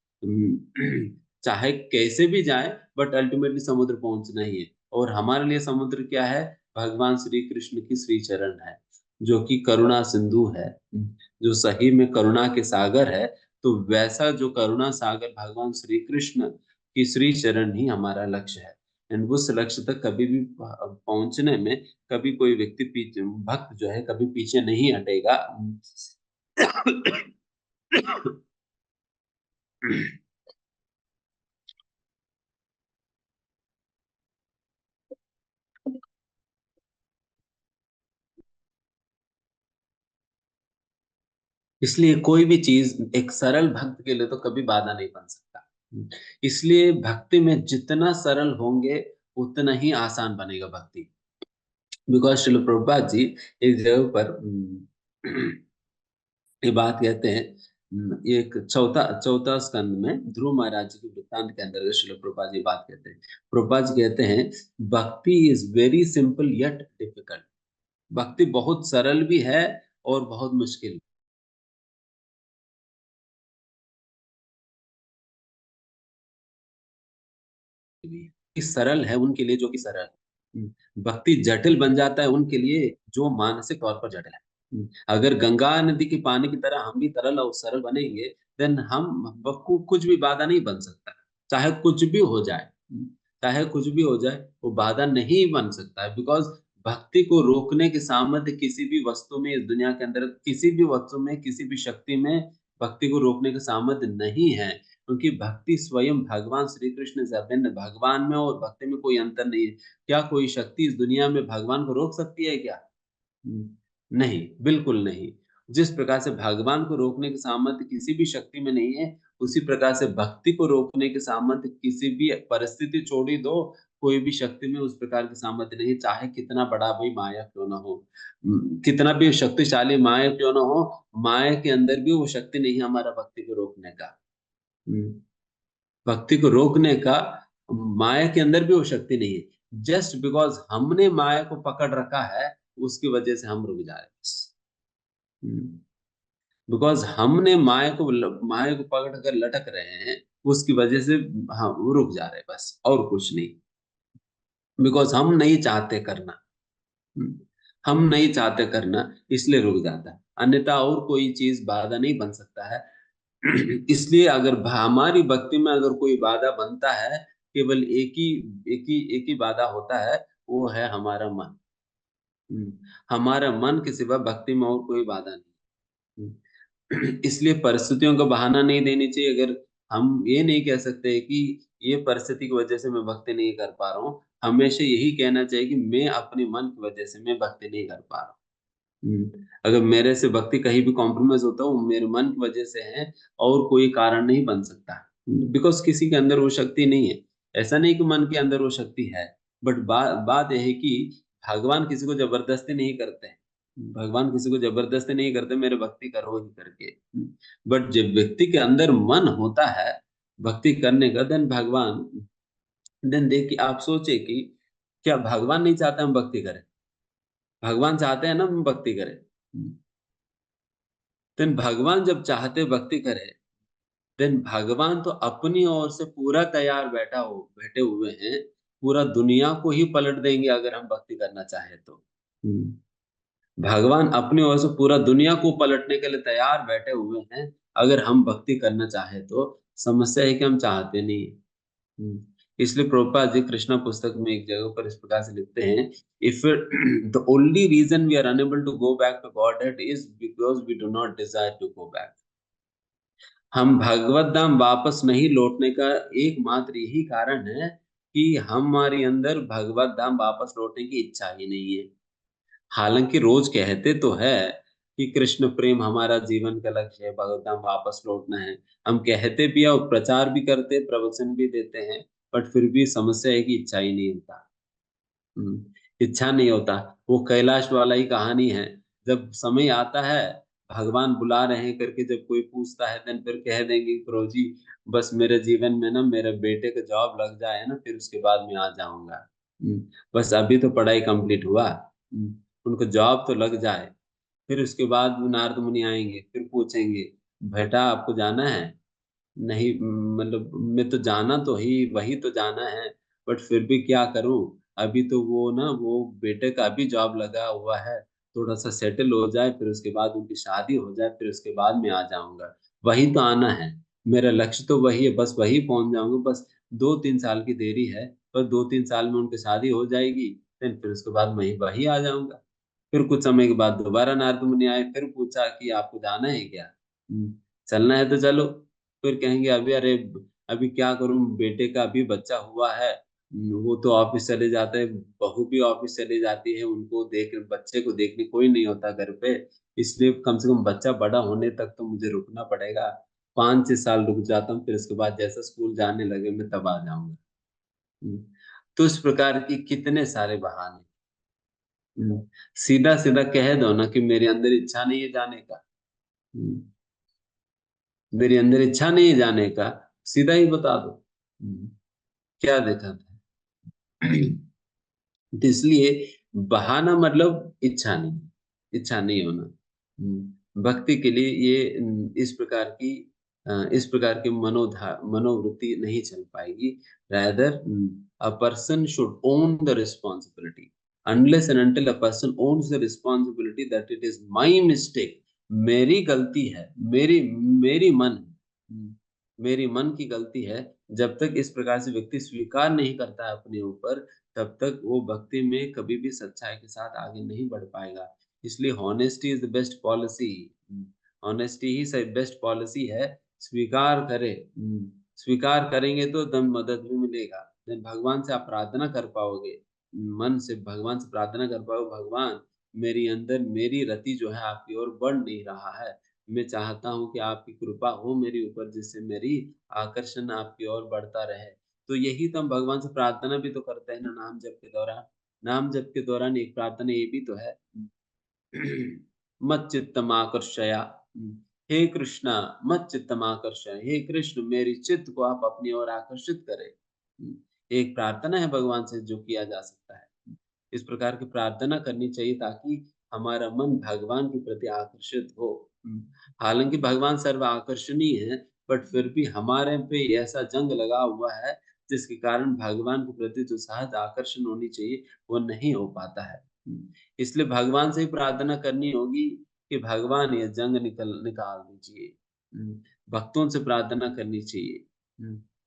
चाहे कैसे भी जाए, बट अल्टीमेटली समुद्र पहुंचना ही है। और हमारे लिए समुद्र क्या है? भगवान श्री कृष्ण की श्री चरण है, जो कि करुणा सिंधु है, जो सही में करुणा के सागर है। तो वैसा जो करुणा सागर भगवान श्री कृष्ण की श्री चरण ही हमारा लक्ष्य है। एंड उस लक्ष्य तक कभी भी पहुंचने में कभी कोई व्यक्ति पीछे, भक्त जो है, कभी पीछे नहीं हटेगा। इसलिए कोई भी चीज एक सरल भक्त के लिए तो कभी बाधा नहीं बन सकता। इसलिए भक्ति में जितना सरल होंगे, उतना ही आसान बनेगा भक्ति। बिकॉज श्रील प्रभुपाद जी एक जगह पर ये बात कहते हैं। ये एक चौथा चौथा स्कंद में ध्रुव महाराज जी के वृत्तांत के अंदर श्रील प्रभुपाद जी बात कहते हैं। प्रभुपाद जी कहते हैं, भक्ति is very simple yet difficult. भक्ति बहुत सरल भी है और बहुत मुश्किल भी है। कि सरल है उनके लिए जो कि सरल है। भक्ति जटिल बन जाता है उनके लिए जो मानसिक तौर पर जटिल है। अगर गंगा नदी के पानी की तरह हम भी तरल और सरल बनेंगे, देन हम कुछ भी बाधा नहीं बन सकता। चाहे कुछ भी हो जाए, चाहे कुछ भी हो जाए, वो बाधा नहीं बन सकता है। बिकॉज भक्ति को रोकने के सामर्थ्य किसी भी वस्तु में, इस दुनिया के अंदर किसी भी वस्तु में, किसी भी शक्ति में भक्ति को रोकने का सामर्थ्य नहीं है। क्योंकि भक्ति स्वयं भगवान श्री कृष्ण से अभिन्न, भगवान में और भक्ति में कोई अंतर नहीं है। क्या कोई शक्ति इस दुनिया में भगवान को रोक सकती है क्या? नहीं, बिल्कुल नहीं। जिस प्रकार से भगवान को रोकने के सामर्थ्य किसी भी शक्ति में नहीं है, उसी प्रकार से भक्ति को रोकने के सामर्थ्य किसी भी परिस्थिति, छोड़ ही दो, कोई भी शक्ति में उस प्रकार के सामर्थ्य नहीं, चाहे कितना बड़ा भाई माया क्यों ना हो, कितना भी शक्तिशाली माया क्यों ना हो, माया के अंदर भी वो शक्ति नहीं है हमारा भक्ति को रोकने का। भक्ति को रोकने का माया के अंदर भी वो शक्ति नहीं है। जस्ट बिकॉज हमने माया को पकड़ रखा है, उसकी वजह से हम रुक जा रहे हैं। बिकॉज हमने माया को पकड़ कर लटक रहे हैं, उसकी वजह से हम रुक जा रहे हैं, बस और कुछ नहीं। बिकॉज हम नहीं चाहते करना। हम्म, हम नहीं चाहते करना, इसलिए रुक जाता है, अन्यथा और कोई चीज बाधा नहीं बन सकता है। इसलिए अगर हमारी भक्ति में अगर कोई बाधा बनता है, केवल एक ही बाधा होता है, वो है हमारा मन। हम्म, हमारा मन के सिवा भक्ति में और कोई बाधा नहीं। इसलिए परिस्थितियों का बहाना नहीं देनी चाहिए। अगर हम ये नहीं कह सकते कि ये परिस्थिति की वजह से मैं भक्ति नहीं कर पा रहा हूँ, हमेशा यही कहना चाहिए कि मैं अपने मन की वजह से मैं भक्ति नहीं कर पा रहा हूँ। अगर मेरे से भक्ति कहीं भी कॉम्प्रोमाइज होता है, वो मेरे मन की वजह से है, और कोई कारण नहीं बन सकता। बिकॉज किसी के अंदर वो शक्ति नहीं है। ऐसा नहीं कि मन के अंदर वो शक्ति है, बट बात यह है कि भगवान किसी को जबरदस्ती नहीं करते हैं। भगवान किसी को जबरदस्ती नहीं करते मेरे भक्ति करो ही करके। बट जब व्यक्ति के अंदर मन होता है भक्ति करने का, देन भगवान, देन देखिए आप सोचे कि क्या भगवान नहीं चाहता हम भक्ति करें? भगवान चाहते हैं ना हम भक्ति करें। देन भगवान जब चाहते भक्ति करे, देन भगवान तो अपनी ओर से पूरा तैयार बैठे हुए हैं। पूरा दुनिया को ही पलट देंगे अगर हम भक्ति करना चाहे तो। भगवान अपनी ओर से पूरा दुनिया को पलटने के लिए तैयार बैठे हुए हैं, अगर हम भक्ति करना चाहे तो। समस्या है कि हम चाहते नहीं। इसलिए प्रभुपाद जी कृष्णा पुस्तक में एक जगह पर इस प्रकार से लिखते हैं, if the only reason we are unable to go back to God is because we do not desire to go back. हम भगवत धाम वापस नहीं लौटने का एकमात्र यही कारण है कि हमारे अंदर भगवत धाम वापस लौटने की इच्छा ही नहीं है। हालांकि रोज कहते तो है कि कृष्ण प्रेम हमारा जीवन का लक्ष्य है, भगवत धाम वापस लौटना है। हम कहते भी है और प्रचार भी करते, प्रवचन भी देते हैं, बट फिर भी समस्या है कि इच्छा ही नहीं होता। इच्छा नहीं होता। वो कैलाश वाला ही कहानी है। जब समय आता है, भगवान बुला रहे हैं करके जब कोई पूछता है, देन फिर कह देंगे कि प्रभु जी, बस मेरे जीवन में ना मेरे बेटे का जॉब लग जाए ना, फिर उसके बाद मैं आ जाऊंगा। बस अभी तो पढ़ाई कंप्लीट हुआ। उनको जॉब तो लग जाए, फिर उसके बाद नारद मुनि आएंगे, फिर पूछेंगे, बेटा आपको जाना है? नहीं, मतलब मैं तो जाना तो ही वही तो जाना है, बट फिर भी क्या करूं? अभी तो वो ना वो बेटे का अभी जॉब लगा हुआ है, थोड़ा सा सेटल हो जाए, फिर उसके बाद उनकी शादी हो जाए, फिर उसके बाद मैं आ जाऊंगा। वही तो आना है। मेरा लक्ष्य तो वही है, बस वही पहुंच जाऊंगा। बस 2-3 साल की देरी है, बस 2-3 साल में उनकी शादी हो जाएगी, फिर उसके बाद मैं वही आ जाऊंगा। फिर कुछ समय के बाद दोबारा नारद मुनि आए, फिर पूछा कि आपको जाना है क्या? चलना है तो चलो। फिर कहेंगे अभी, अरे अभी क्या करूं, बेटे का अभी बच्चा हुआ है। वो तो ऑफिस चले जाते हैं, बहू भी ऑफिस चली जाती है, उनको देख बच्चे को देखने कोई नहीं होता घर पे। इसलिए कम से कम बच्चा बड़ा होने तक तो मुझे रुकना पड़ेगा। 5-6 साल रुक जाता हूँ, फिर उसके बाद जैसा स्कूल जाने लगे मैं तब आ जाऊंगा। हम्म, तो इस प्रकार की कितने सारे बहाने। सीधा सीधा कह दो ना कि मेरे अंदर इच्छा नहीं है जाने का। हम्म, मेरे अंदर इच्छा नहीं है जाने का, सीधा ही बता दो। क्या देखा था? तो इसलिए बहाना मतलब इच्छा नहीं होना। भक्ति के लिए ये इस प्रकार की मनोवृत्ति नहीं चल पाएगी। rather a person should own the responsibility. Unless and until a person owns the responsibility that it is my mistake, मेरी गलती है, मेरी मन मेरी मन की गलती है, जब तक इस प्रकार से व्यक्ति स्वीकार नहीं करता है अपने ऊपर, तब तक वो भक्ति में कभी भी सच्चाई के साथ आगे नहीं बढ़ पाएगा। इसलिए honesty is the best policy. Honesty he best policy है। स्वीकार करे, स्वीकार करेंगे तो दम मदद भी मिलेगा। then भगवान से आप प्रार्थना कर पाओगे, मन से भगवान से प्रार्थना कर पाओगे, भगवान मेरी अंदर मेरी रति जो है आपकी ओर बढ़ नहीं रहा है। मैं चाहता हूँ कि आपकी कृपा हो मेरे ऊपर, जिससे मेरी आकर्षण आपकी ओर बढ़ता रहे। तो यही तो हम भगवान से प्रार्थना भी तो करते हैं ना, नाम जप के दौरान। नाम जप के दौरान एक प्रार्थना ये भी तो है, मत चित्तम आकर्षया। हे कृष्णा, मत चित्तम आकर्षय, हे कृष्ण मेरी चित्त को आप अपनी ओर आकर्षित करें। एक प्रार्थना है भगवान से जो किया जा सकता है। इस प्रकार की प्रार्थना करनी चाहिए ताकि हमारा मन भगवान के प्रति आकर्षित हो। हालाँकि भगवान सर्व आकर्षणीय है, बट फिर भी हमारे पे ऐसा जंग लगा हुआ है, जिसके कारण भगवान के प्रति जो सहज आकर्षण होनी चाहिए, वो नहीं हो पाता है। इसलिए भगवान से ही प्रार्थना करनी होगी कि भगवान ये जंग निकाल दीजिए। भक्तों से प्रार्थना करनी चाहिए।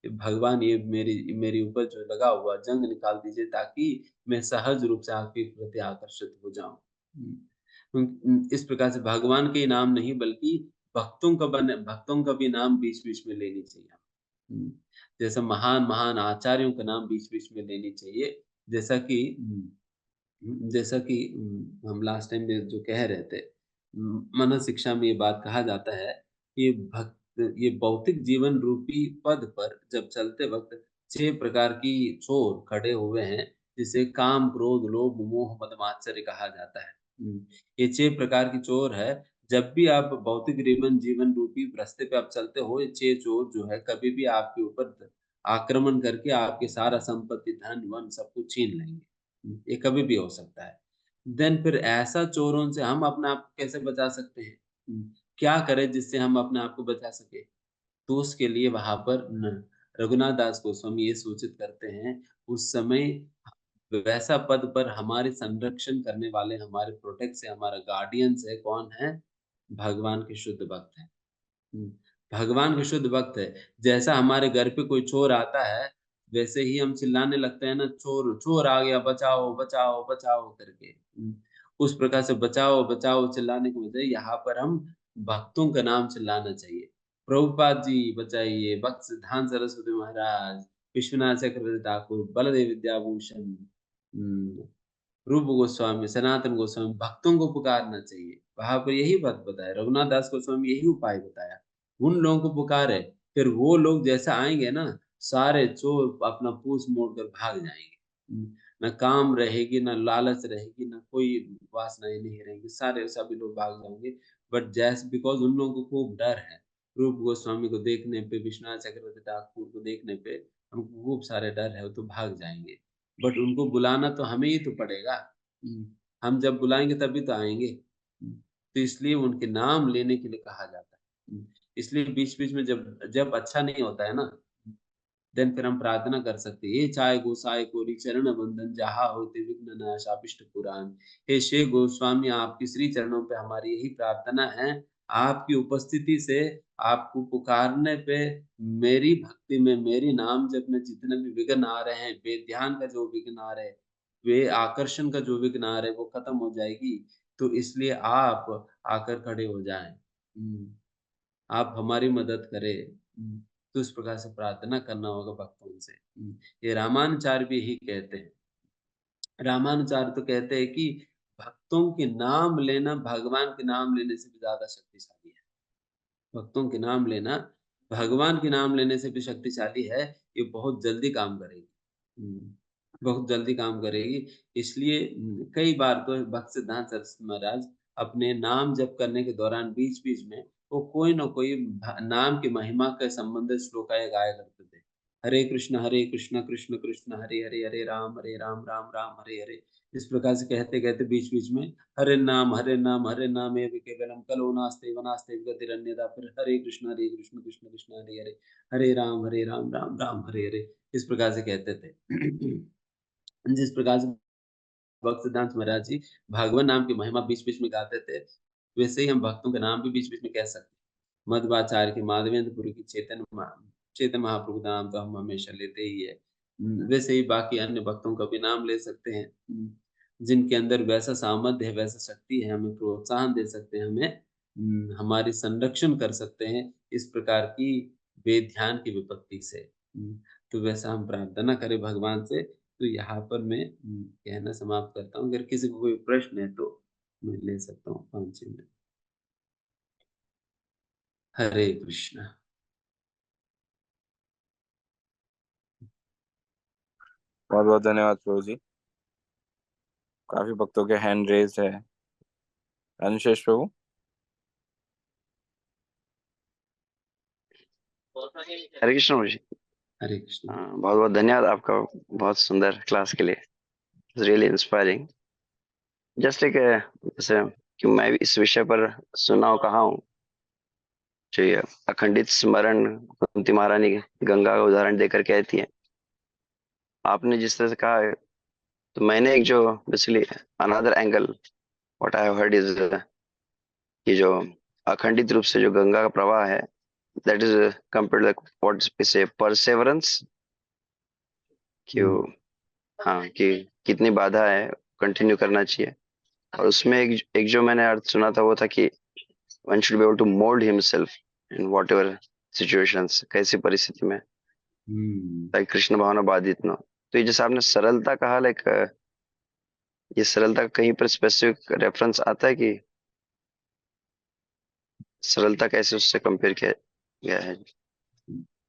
कि भगवान ये मेरी मेरे ऊपर जो लगा हुआ जंग निकाल दीजिए ताकि मैं सहज रूप से आपके प्रति आकर्षित हो जाऊँ। इस प्रकार से भगवान के नाम नहीं बल्कि भक्तों का भी नाम बीच-बीच में लेनी चाहिए हमें। जैसे महान-महान आचार्यों का नाम बीच-बीच में लेनी चाहिए। जैसा कि जैसा कि हम लास्ट टाइम में जो कह रहे थे, मनः शिक्षा में ये बात कहा जाता है कि ये भौतिक जीवन रूपी पद पर जब चलते वक़्त 6 प्रकार की चोर खड़े हुए हैं, जिसे काम, क्रोध, लोभ, मोह, मद, मात्सर्य कहा जाता है। ये 6 प्रकार की चोर है, जब भी आप भौतिक जीवन जीवन रूपी रास्ते पे आप चलते हो, ये 6 चोर जो है कभी भी आपके ऊपर आक्रमण करके आपकी सारा संपत्ति, धन-वन सब कुछ छीन लेंगे। ये कभी भी हो सकता है। देन फिर ऐसा चोरों से हम अपने आप को कैसे बचा सकते हैं? क्या करें जिससे हम अपने आप को बचा सकें? तो उसके लिए वहाँ पर न रघुनाथ दास गोस्वामी ये सूचित करते हैं, उस समय वैसा पद पर हमारे संरक्षण करने वाले, हमारे प्रोटेक्ट से हमारा गार्डियंस है, कौन है? भगवान के शुद्ध भक्त हैं। हुँ, भगवान के शुद्ध भक्त है। जैसा हमारे घर पे कोई चोर आता है, वैसे ही हम चिल्लाने लगते हैं ना, चोर चोर आ गया, बचाओ, बचाओ, बचाओ करके। उस प्रकार से बचाओ, बचाओ चिल्लाने की बजाय यहाँ पर हम भक्तों का नाम चिल्लाना चाहिए। प्रभुपाद जी बचाइए, भक्त सिद्धांत सरस्वती महाराज, विश्वनाथ चक्रवर्ती ठाकुर, बलदेव विद्याभूषण, रूप गोस्वामी, सनातन गोस्वामी, भक्तों को पुकारना चाहिए। वहाँ पर यही बात बताया, रघुनाथ दास गोस्वामी यही उपाय बताया। उन लोगों को पुकारे, फिर वो लोग जैसा आएँगे ना, सारे चोर अपना पूँछ मोड़ कर भाग जाएँगे। ना काम रहेगी, ना लालच रहेगी, ना कोई वासनाएँ नहीं रहेंगी, सारे सभी लोग भाग जाएँगे। बट जैस बिकॉज़ उन लोगों को खूब डर है। रूप गोस्वामी को देखने पे, विश्वनाथ चक्रवर्ती ठाकुर को देखने पे उनको खूब सारे डर है, वो तो भाग जाएँगे। बट उनको बुलाना तो हमें ही तो पड़ेगा। हम जब बुलाएँगे तभी तो आएँगे। तो इसलिए उनके नाम लेने के लिए कहा जाता है। इसलिए बीच-बीच में जब जब अच्छा नहीं होता है ना, देन फिर हम प्रार्थना कर सकते हैं। "हे चाय गोसाई कोरी चरण वंदन, जहाँ होते विघ्न नाश अभिष्ट पुराण।" हे श्री गोस्वामी आपके श्री चरणों पे हमारी यही प्रार्थना है, आपकी उपस्थिति से आपको पुकारने पे मेरी भक्ति में, मेरी नाम जप में जितने भी विघ्न आ रहे हैं, वे ध्यान का जो विघ्न आ रहे हैं, वे आकर्षण का जो विघ्न आ रहे हैं, वो खत्म हो जाएगी। तो इसलिए आप आकर खड़े हो जाएँ। आप हमारी मदद करें। तो इस प्रकार से प्रार्थना करना होगा भक्तों से। ये रामानुचार्य भी यही कहते हैं। रामानुचार्य तो कहते हैं कि भक्तों के नाम लेना भगवान के नाम लेने से भी ज़्यादा शक्तिशाली है। भक्तों के नाम लेना भगवान के नाम लेने से भी शक्तिशाली है, ये बहुत जल्दी काम करेगी। बहुत जल्दी काम करेगी। इसलिए कई बार तो भक्त सिद्धांत सरस्वती महाराज अपने नाम जप करने के दौरान बीच-बीच में वो कोई न कोई नाम की महिमा के संबंधित श्लोकाएँ गाया करते थे। हरे कृष्ण, कृष्ण कृष्ण हरे हरे, हरे राम, राम राम हरे हरे। इस प्रकार से कहते-कहते बीच-बीच में हरे नाम एव केवलम कलो नास्ति नास्ति गतिरन्यथा फिर हरे कृष्ण, कृष्ण कृष्ण हरे हरे, हरे राम, राम राम हरे हरे। इस प्रकार से कहते थे। जिस प्रकार से भक्त सिद्धांत महाराज जी भगवान नाम की महिमा बीच-बीच में गाते थे, वैसे ही हम भक्तों के नाम भी बीच-बीच में कह सकते हैं। मध्वाचार्य के माधवेंद्रपुरी की चेतन महाप्रभु का नाम तो हम हमेशा लेते ही है। वैसे ही बाकी अन्य भक्तों का भी नाम ले सकते हैं। जिनके अंदर वैसा सामर्थ्य है, वैसा शक्ति है, हमें प्रोत्साहन दे सकते हैं, हमें हमारी संरक्षण कर सकते हैं, इस प्रकार की बेध्यान की विपत्ति से। तो वैसा हम प्रार्थना करें भगवान से। तो यहाँ पर मैं कहना समाप्त करता हूँ। अगर किसी को कोई प्रश्न है तो मैं ले सकता हूँ 5-6 मिनट। हरे कृष्णा। बहुत बहुत धन्यवाद प्रभु जी। काफी भक्तों के हैंड रेज है। अनुशेष प्रभु। हरे कृष्ण मुझे। हरे कृष्ण। बहुत बहुत धन्यवाद आपका, बहुत सुंदर क्लास के लिए। Really inspiring. जस्ट लाइक जैसे कि मैं भी इस विषय पर सुना हो कहा हूँ, जो ये अखंडित स्मरण कुंती महारानी गंगा का उदाहरण देकर कहती है, आपने जिस तरह से कहा है, तो मैंने एक जो basically another angle what I have heard is कि जो अखंडित रूप से जो गंगा का प्रवाह है, that is compared like what we say perseverance, कि हाँ कि कितनी बाधा है, कंटिन्यू करना चाहिए। और उसमें एक जो मैंने अर्थ सुना था वो था कि one should be able to mould himself in whatever situations, कैसी परिस्थिति में, हम्म। लाइक कृष्ण भावना बाधित न हो। तो ये जैसे आपने सरलता कहा, लाइक ये सरलता का कहीं पर स्पेसिफिक रेफरेंस आता है कि सरलता कैसे उससे कंपेयर किया गया है?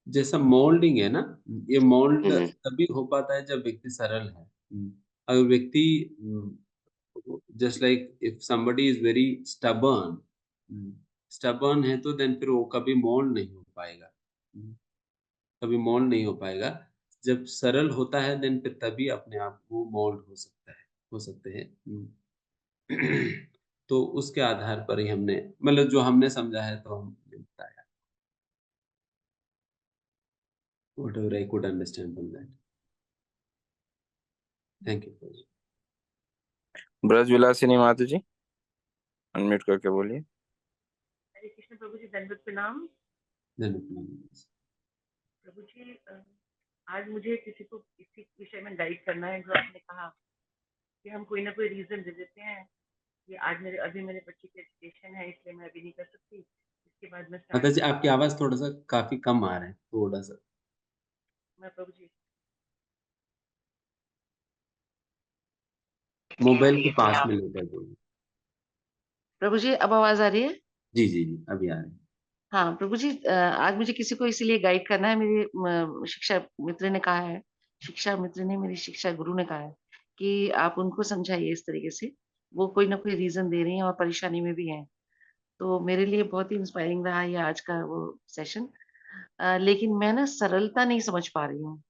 जैसा मोल्डिंग है ना, ये मोल्ड हम्म। तभी हो पाता है जब व्यक्ति सरल है। अगर व्यक्ति just like if somebody is very stubborn, stubborn है तो देन फिर वो कभी मोल्ड नहीं हो पाएगा। कभी मोल्ड नहीं हो पाएगा। जब सरल होता है देन फिर तभी अपने आप वो मोल्ड हो सकता है, हो सकते हैं। तो उसके आधार पर ही हमने, मतलब जो हमने समझा है तो हमने बताया। Whatever I could understand from that. Thank you. Braj Vilasini माता जी, अनम्यूट करके बोलिए। हरे कृष्ण प्रभु जी, दंडवत प्रणाम। धन्यवाद। प्रभु जी, आज मुझे किसी को इसी विषय में गाइड करना है। जो आपने कहा कि हम कोई ना कोई रीजन दे देते हैं कि आज मेरे बच्चे की एजुकेशन है इसलिए मैं अभी नहीं कर सकती, इसके बाद मैं माता स्टार्ट जी, करूंगी। आपकी आवाज थोड़ा सा काफी कम आ रहा है, थोड़ा सा। मैं प्रभु जी मोबाइल के पास में लेकर बोलिए। प्रभु जी अब आवाज आ रही है? जी जी जी, अभी आ रहे हैं। हाँ प्रभु जी, आज मुझे किसी को इसीलिए गाइड करना है। मेरी शिक्षा मित्र ने कहा है, शिक्षा मित्र ने, मेरी शिक्षा गुरु ने कहा है कि आप उनको समझाइए इस तरीके से। वो कोई ना कोई रीजन दे रही हैं और परेशानी में भी हैं। तो मेरे लिए बहुत ही इंस्पायरिंग रहा ये आज का वो सेशन। लेकिन मैं ना सरलता नहीं समझ पा रही हूँ।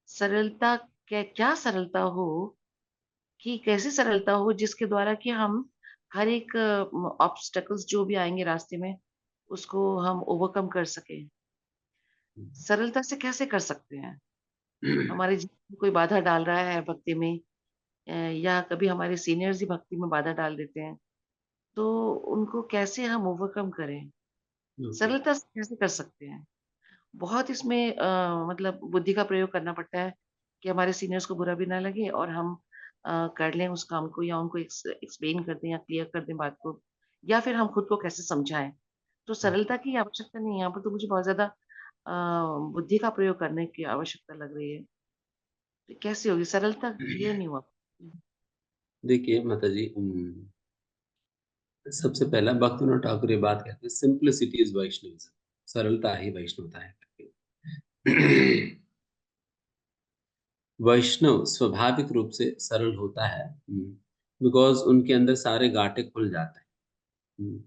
सरलता, क्या क्या सरलता हो, कि कैसी सरलता हो जिसके द्वारा कि हम हर एक ऑब्स्टेकल्स जो भी आएँगे रास्ते में, उसको हम ओवरकम कर सकें। सरलता से कैसे कर सकते हैं? हमारे जीवन में कोई बाधा डाल रहा है भक्ति में, या कभी हमारे सीनियर्स ही भक्ति में बाधा डाल देते हैं, तो उनको कैसे हम ओवरकम करें? ओके। सरलता से कैसे कर सकते हैं? बहुत इसमें मतलब बुद्धि का प्रयोग करना पड़ता है कि हमारे सीनियर्स को बुरा भी ना लगे और हम कर लें उस काम को, या उनको एक्सप्लेन कर दें या क्लियर कर दें बात को, या फिर हम खुद को कैसे समझाएँ। तो सरलता की आवश्यकता नहीं है, यहाँ पर तो मुझे बहुत ज़्यादा बुद्धि का प्रयोग करने की आवश्यकता लग रही है। तो कैसे होगी सरलता, क्लियर नहीं हुआ। देखिए माता जी, सबसे पहला भक्तिविनोद ठाकुर ये बात कहते हैं, सिंप्लिसिटी इज वैष्णविज्म। सरलता ही वैष्णवता है। वैष्णव स्वाभाविक रूप से सरल होता है, बिकॉज उनके अंदर सारे गांठे खुल जाते हैं।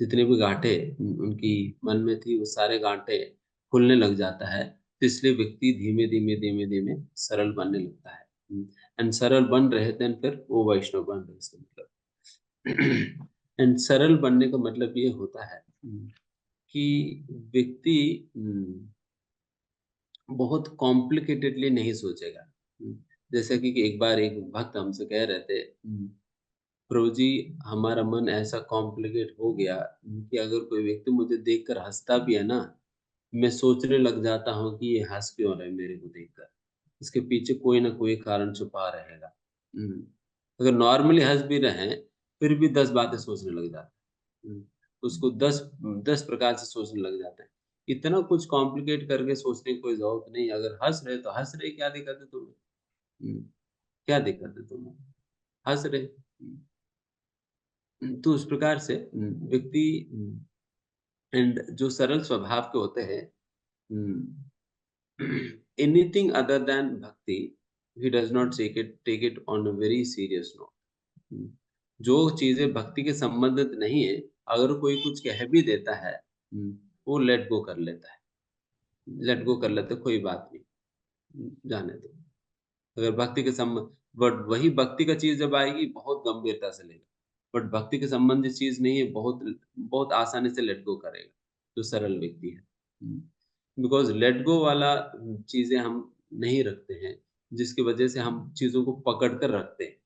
जितने भी गांठे उनकी मन में थी वो सारे गांठे खुलने लग जाता है। तो इसलिए व्यक्ति धीमे धीमे धीमे धीमे सरल बनने लगता है। एंड सरल बन रहे थे फिर वो वैष्णव बन रहे, इसका मतलब। एंड सरल बनने का मतलब ये होता है कि व्यक्ति बहुत कॉम्प्लिकेटेडली नहीं सोचेगा। जैसे कि एक बार एक भक्त हमसे कह रहे थे, प्रभु जी हमारा मन ऐसा कॉम्प्लिकेट हो गया कि अगर कोई व्यक्ति मुझे देखकर हंसता भी है ना, मैं सोचने लग जाता हूँ कि ये हंस क्यों रहा है मेरे को देखकर, इसके पीछे कोई ना कोई कारण छुपा रहेगा। अगर नॉर्मली हंस भी रहे हैं फिर भी 10 बातें सोचने लग जाते हैं। उसको 10 प्रकार से सोचने लग जाते हैं। इतना कुछ कॉम्प्लिकेट करके सोचने की कोई जरूरत नहीं। अगर हंस रहे तो हंस रहे, क्या दिक्कत है तुम्हें? क्या दिक्कत है तुम्हें? हंस रहे। तो उस प्रकार से व्यक्ति एंड जो सरल स्वभाव के होते हैं, anything other than bhakti, he does not take it on a very serious note. जो चीजें भक्ति के संबंधित नहीं है, अगर कोई कुछ कह भी देता है, वो लेट गो कर लेता है। लेट गो कर लेते, कोई बात नहीं, जाने दो। अगर भक्ति के संबंध, बट वही भक्ति का चीज जब आएगी बहुत गंभीरता से लेगा, बट भक्ति के संबंधित चीज नहीं है, बहुत बहुत आसानी से लेट गो करेगा जो सरल व्यक्ति है। बिकॉज लेट गो वाला चीजें हम नहीं रखते हैं, जिसकी वजह से हम चीजों को पकड़ कर रखते हैं,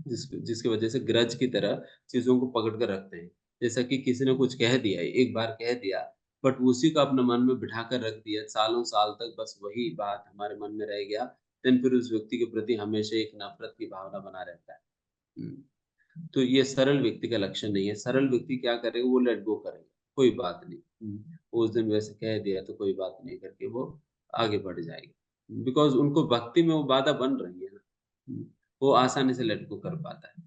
जिसकी वजह से ग्रज की तरह चीजों को पकड़ कर रखते हैं। जैसा कि किसी ने कुछ कह दिया, एक बार कह दिया, बट उसी को अपने मन में बिठा कर रख दिया सालों साल तक, बस वही बात हमारे मन में रह गया, देन फिर उस व्यक्ति के प्रति हमेशा एक नफरत की भावना बना रहता है। तो ये सरल व्यक्ति का लक्षण नहीं है। सरल व्यक्ति क्या करेगा, वो लेट गो करेगा, कोई बात नहीं, उस दिन वैसे कह दिया तो कोई बात नहीं करके वो आगे बढ़ जाएगा, बिकॉज उनको भक्ति में वो बाधा बन रही है ना, वो आसानी से लेट गो कर पाता है।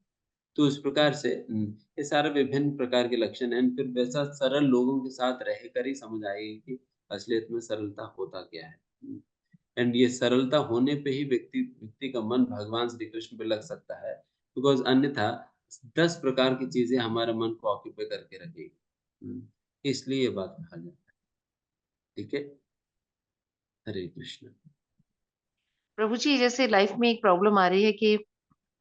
तो इस प्रकार से ये सारे विभिन्न प्रकार के लक्षण हैं। फिर वैसा सरल लोगों के साथ रहकर ही समझ आएगी कि असलियत में सरलता होता क्या है। एंड ये सरलता होने पे ही व्यक्ति व्यक्ति का मन भगवान श्री कृष्ण पे लग सकता है, बिकॉज अन्यथा 10 प्रकार की चीजें हमारे मन को ऑक्यूपाई करके रखेगी। इसलिए ये बात कहा जाता है। ठीक है, हरे कृष्ण। प्रभु जी, जैसे लाइफ में एक प्रॉब्लम आ रही है कि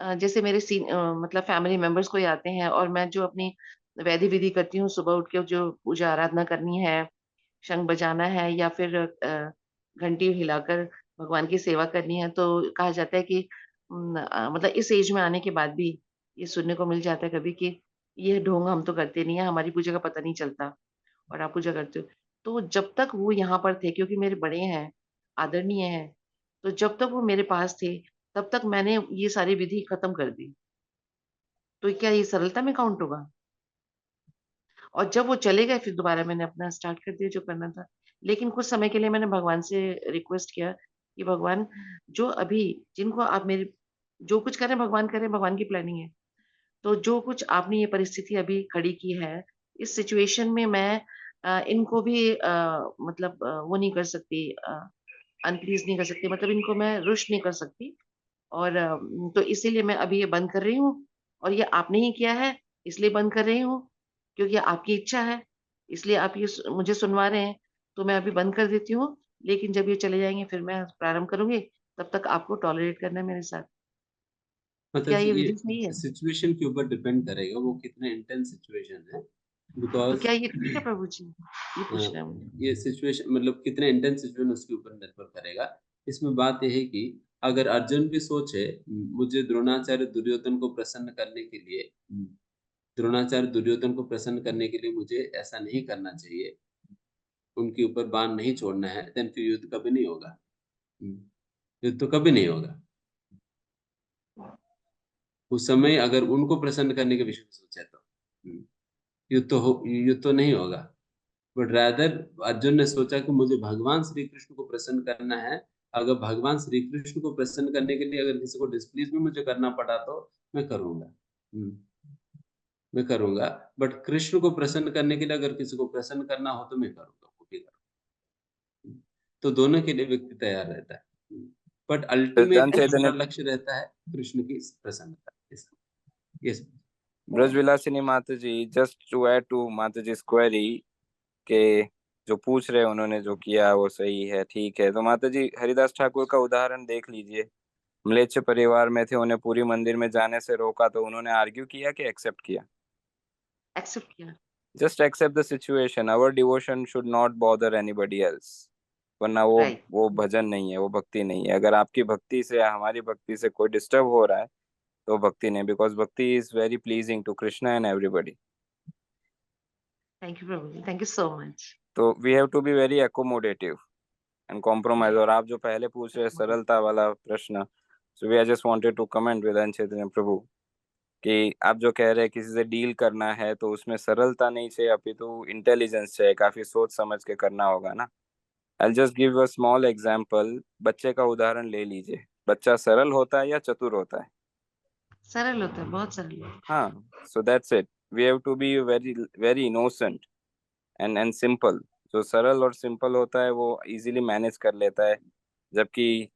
जैसे मेरे मतलब फैमिली मेंबर्स कोई आते हैं और मैं जो अपनी वैधि विधि करती हूँ, सुबह उठ के जो पूजा आराधना करनी है, शंख बजाना है या फिर घंटी हिलाकर भगवान की सेवा करनी है, तो कहा जाता है कि मतलब इस एज में आने के बाद भी ये सुनने को मिल जाता है कभी कि ये ढोंग हम तो करते नहीं है, हमारी पूजा का पता नहीं चलता और आप पूजा करते हो। तो जब तक वो यहाँ पर थे, क्योंकि मेरे बड़े हैं, आदरणीय हैं, तो जब तक वो मेरे पास थे, तब तक मैंने ये सारी विधि खत्म कर दी। तो क्या ये सरलता में काउंट होगा? और जब वो चले गए, फिर दोबारा मैंने अपना स्टार्ट कर दिया जो करना था। लेकिन कुछ समय के लिए मैंने भगवान से रिक्वेस्ट किया कि भगवान, जो अभी जिनको आप मेरे जो कुछ कर रहे हैं भगवान कर रहे हैं, भगवान की प्लानिंग है। तो जो कुछ आपने ये परिस्थिति अभी खड़ी की है, इस सिचुएशन में मैं इनको भी मतलब वो नहीं कर सकती, अनप्लीज़ नहीं कर सकती, मतलब इनको मैं रुष्ट नहीं कर सकती। और तो इसीलिए मैं अभी ये बंद कर रही हूँ और ये आपने ही किया है, इसलिए बंद कर रही हूँ, क्योंकि आपकी इच्छा है, इसलिए आप ये मुझे सुनवा रहे हैं, तो मैं अभी बंद कर देती हूँ। लेकिन जब ये चले जाएँगे फिर मैं प्रारंभ करूँगी, तब तक आपको टॉलरेट करना है मेरे साथ। तो मतलब क्या ये ये विधि सही है? सिचुएशन के ऊपर डिपेंड करेगा, वो कितने इंटेंस सिचुएशन है, तो बिकॉज क्या ये ठीक है प्रभु जी? ये पूछना है मुझे। ये सिचुएशन मतलब कितने इंटेंस सिचुएशन उसके ऊपर निर्भर करेगा। इसमें बात यह है कि अगर अर्जुन भी सोचे मुझे द्रोणाचार्य दुर्योधन को प्रसन्न करने के लिए, द्रोणाचार्य दुर्योधन को प्रसन्न करने के लिए मुझे ऐसा नहीं करना चाहिए, उनके ऊपर बाण नहीं छोड़ना है, देन फिर युद्ध कभी नहीं होगा। युद्ध तो कभी नहीं होगा। उस समय अगर उनको प्रसन्न करने के विषय में सोचा तो युद्ध तो नहीं होगा। बट रादर अर्जुन ने सोचा कि मुझे भगवान श्री कृष्ण को प्रसन्न करना है। अगर भगवान श्री कृष्ण को प्रसन्न करने के लिए अगर किसी को डिस्प्लीज भी मुझे करना पड़ा तो मैं करूंगा। मैं करूंगा। बट कृष्ण को प्रसन्न करने के लिए अगर किसी को प्रसन्न करना हो तो मैं करूंगा, वो भी करूंगा। तो दोनों के लिए व्यक्ति तैयार रहता है, बट धन अल्टीमेटली चैतन्य हमारा लक्ष्य रहता है कृष्ण की प्रसन्नता। यस। ब्रजविलासिनी माता जी, जस्ट टू ऐड टू माता जी क्वेरी के जो पूछ रहे हैं उन्होंने जो किया वो सही है, ठीक है। तो माता जी हरिदास ठाकुर का उदाहरण देख लीजिए। म्लेच्छ परिवार में थे, उन्हें पूरी मंदिर में जाने से रोका तो उन्होंने आर्ग्यू किया कि एक्सेप्ट किया? एक्सेप्ट किया। Just accept the situation, our devotion should not bother anybody else. वरना राइट। वो भजन नहीं है, वो भक्ति नहीं है। अगर आपकी भक्ति से या हमारी भक्ति से कोई डिस्टर्ब हो रहा है तो भक्ति नहीं, because bhakti is very pleasing to Krishna and everybody. Thank you prabhu ji. Thank you so much. तो we have to be very accommodative and compromise. और आप जो पहले पूछ रहे सरलता वाला प्रश्न, so we I just wanted to comment with Chaitanya prabhu कि आप जो कह रहे हैं किसी से डील करना है तो उसमें सरलता नहीं चाहिए, अपितु इंटेलिजेंस चाहिए, काफी सोच समझ के करना होगा ना। I just give a small example. बच्चे का उदाहरण ले लीजिए, बच्चा सरल होता है या चतुर होता है? सरल होता है, बहुत सरल होता है। हाँ, so that's it. We have to be very very innocent and simple. जो सरल और सिंपल होता है वो इजीली मैनेज कर लेता है, जबकि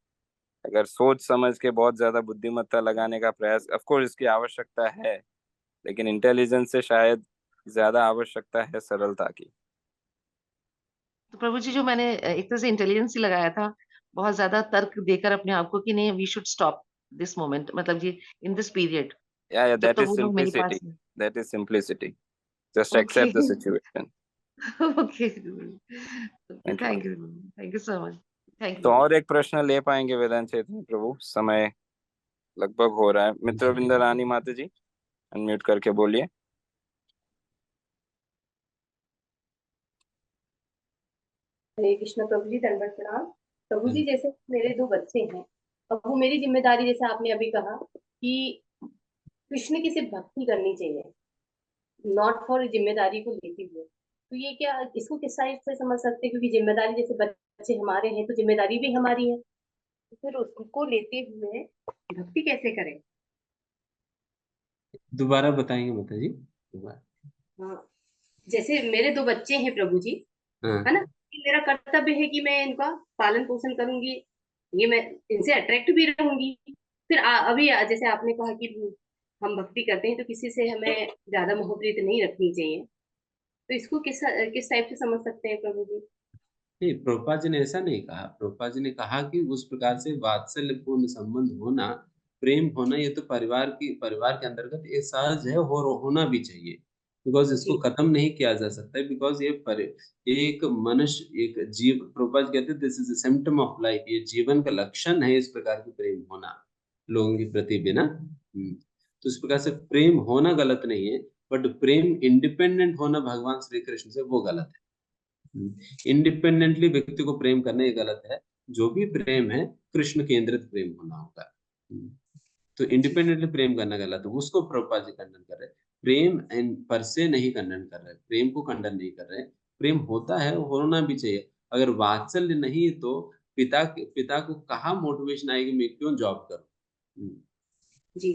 अगर सोच समझ के बहुत ज्यादा बुद्धिमत्ता लगाने का प्रयास, ऑफ कोर्स इसकी आवश्यकता है, लेकिन इंटेलिजेंस से शायद ज्यादा आवश्यकता है सरलता की। तो प्रभु जी जो मैंने एक तरह से इंटेलिजेंस ही लगाया था, बहुत ज़्यादा तर्क देकर अपने आप को कि नहीं we should stop this moment मतलब जी इन दिस पीरियड Yeah, जब that तक is वो लोग मेरे पास simplicity. हैं। That is simplicity. Just okay accept the situation. Okay okay Thank you. Thank you so much thank तो यू। और एक प्रश्न ले पाएंगे वेदांत चेतन प्रभु? समय लगभग हो रहा है। मित्रविंद रानी माता जी, अनम्यूट करके बोलिए। हरे कृष्ण प्रभु जी, दंडवत प्रणाम। प्रभु जी, जैसे मेरे 2 बच्चे हैं, अब वो मेरी जिम्मेदारी, जैसे आपने अभी कहा कि कृष्ण की सिर्फ भक्ति करनी चाहिए, नॉट फॉर जिम्मेदारी को लेते हुए, तो ये क्या इसको किस साइड से समझ सकते हैं? क्योंकि जिम्मेदारी, जैसे बच्चे हमारे हैं तो जिम्मेदारी भी हमारी है, तो फिर उसको लेते हुए भक्ति कैसे करें? दोबारा बताएंगे माता जी, दोबारा। हाँ, जैसे मेरे 2 बच्चे हैं प्रभु जी, हाँ है ना, कि मेरा कर्तव्य है कि मैं इनका पालन पोषण करूंगी, ये मैं इनसे अट्रैक्ट भी रहूंगी। फिर अभी जैसे आपने कहा कि हम भक्ति करते हैं तो किसी से हमें ज्यादा मोहब्बत नहीं रखनी चाहिए, तो इसको किस किस टाइप से समझ सकते हैं प्रभु जी? नहीं, प्रभुपाद जी ने ऐसा नहीं कहा। प्रभुपाद जी ने कहा कि उस प्रकार से वात्सल्यपूर्ण संबंध होना, प्रेम होना, ये तो परिवार के अंतर्गत ये सहज है और होना भी चाहिए, बिकॉज इसको जी खत्म नहीं किया जा सकता है। बिकॉज एक मनुष्य, एक जीव, प्रभुपाद जी कहते हैं this is symptom of life, ये जीवन का लक्षण है इस प्रकार की प्रेम होना लोगों के प्रति बिना। तो इस प्रकार से प्रेम होना गलत नहीं है, बट प्रेम इंडिपेंडेंट होना भगवान श्री कृष्ण से वो गलत है। इंडिपेंडेंटली व्यक्ति को प्रेम करना ये गलत है। जो भी प्रेम है कृष्ण केंद्रित प्रेम होना होगा। तो इंडिपेंडेंटली प्रेम करना गलत है, उसको प्रभुपाद जी खंडन कर रहे हैं। प्रेम एंड पर से नहीं खंडन कर रहे, प्रेम को खंडन नहीं कर रहे। प्रेम होता है, होना भी चाहिए। अगर वात्सल्य नहीं तो पिता को कहाँ मोटिवेशन आएगी मैं क्यों जॉब करूं? जी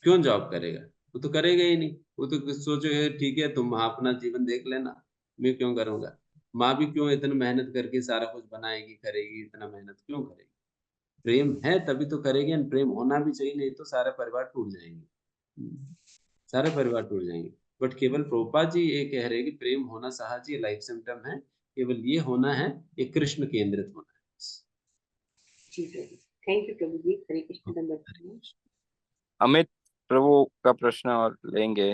क्यों जॉब करेगा? वो तो करेगा ही नहीं। वो तो सोचेगा ठीक है तुम अपना जीवन देख लेना, मैं क्यों करूंगा। माँ भी क्यों इतना मेहनत करके सारा कुछ बनाएगी, करेगी, इतना मेहनत क्यों करेगी? प्रेम है तभी तो करेगी, और प्रेम होना भी चाहिए, नहीं तो सारे परिवार टूट जाएंगे। सारे परिवार टूट जाएंगे। बट केवल प्रभुपाद जी ये कह रहे हैं कि प्रेम होना सहज ही लाइफ सिम्टम है, केवल ये होना है, ये कृष्ण केंद्रित होना है। जी प्रभु, थैंक यू प्रभु जी, हरे कृष्ण, दंडवत प्रणाम। अमित प्रभु का प्रश्न और लेंगे।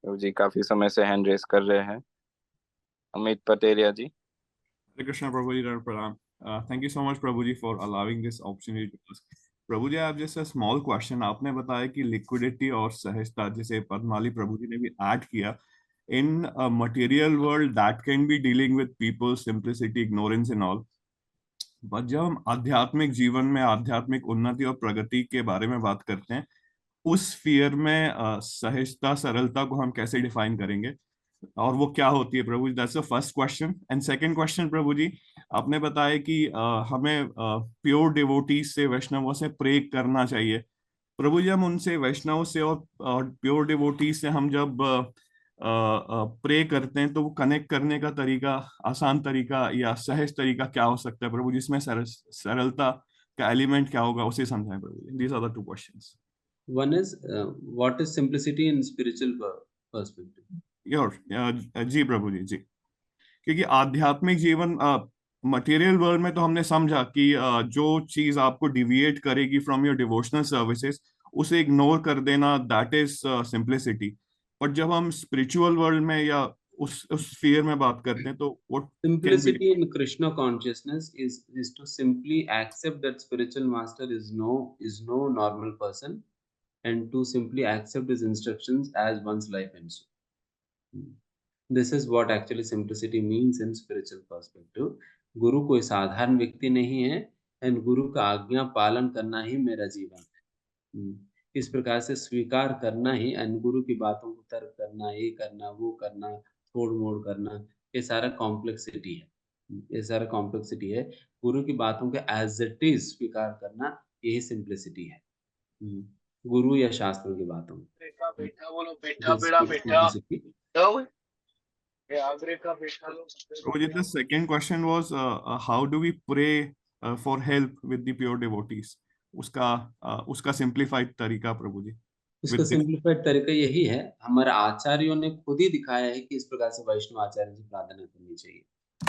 प्रभु जी काफी समय से हैंड रेस कर रहे हैं। अमित पटेरिया जी। Hare Krishna Prabhuji, Pranam. Thank you so much Prabhuji for allowing this opportunity to us. प्रभुजी आप जैसे स्मॉल क्वेश्चन आपने बताया कि लिक्विडिटी और सहजता, जैसे पद्माली प्रभुजी ने भी ऐड किया, in material world that can be dealing with people simplicity ignorance and all, but जब हम आध्यात्मिक जीवन में आध्यात्मिक उन्नति और प्रगति के बारे में बात करते हैं, उस स्फीयर में सहजता सरलता को हम कैसे डिफाइन करेंगे और वो क्या होती है prabhu ji? That's the first question. And second question prabhu ji, आपने बताया कि हमें प्योर डिवोटीज से, वैष्णवों से प्रे करना चाहिए। प्रभु जी हम उनसे, वैष्णव से और प्योर डिवोटीज से हम जब प्रे करते हैं तो वो कनेक्ट करने का तरीका, आसान तरीका या सहज तरीका क्या हो सकता है प्रभु जी? इसमें सरलता का एलिमेंट क्या होगा, उसे समझाएं prabhu ji. These are the two questions. One is what is simplicity in spiritual perspective? जी प्रभु जी। क्योंकि आध्यात्मिक जीवन, मटेरियल वर्ल्ड में तो हमने समझा कि जो चीज आपको डिविएट करेगी फ्रॉम योर डिवोशनल सर्विसेज उसे इग्नोर कर देना, दैट इज सिंप्लिसिटी। बट जब हम स्पिरिचुअल वर्ल्ड में या उस स्फीयर में बात करते हैं तो what can be? Simplicity in Krishna consciousness is to simply accept that spiritual master is no normal person, and to simply accept his instructions as one's life ends. This is what actually simplicity means in spiritual perspective. गुरु कोई साधारण व्यक्ति नहीं है, and गुरु का आज्ञा पालन करना ही मेरा जीवन है। इस प्रकार से स्वीकार करना ही, एंड गुरु की बातों को तर्क करना, ये करना, वो करना, तोड़ मोड़ करना, ये सारा कॉम्प्लेक्सिटी है। ये सारा कॉम्प्लेक्सिटी है। गुरु की बातों को एज इट इज स्वीकार करना, यही सिंप्लिसिटी है। गुरु या शास्त्रों की बातों में बोलो बेटा बेटा बेटा The second question was how do we pray for help with the pure devotees? उसका सिंप्लीफाइड तरीका प्रभु जी। उसका सिंप्लीफाइड तरीका यही है, हमारे आचार्यों ने खुद ही दिखाया है कि इस प्रकार से वैष्णव आचार्य से प्रार्थना करनी चाहिए।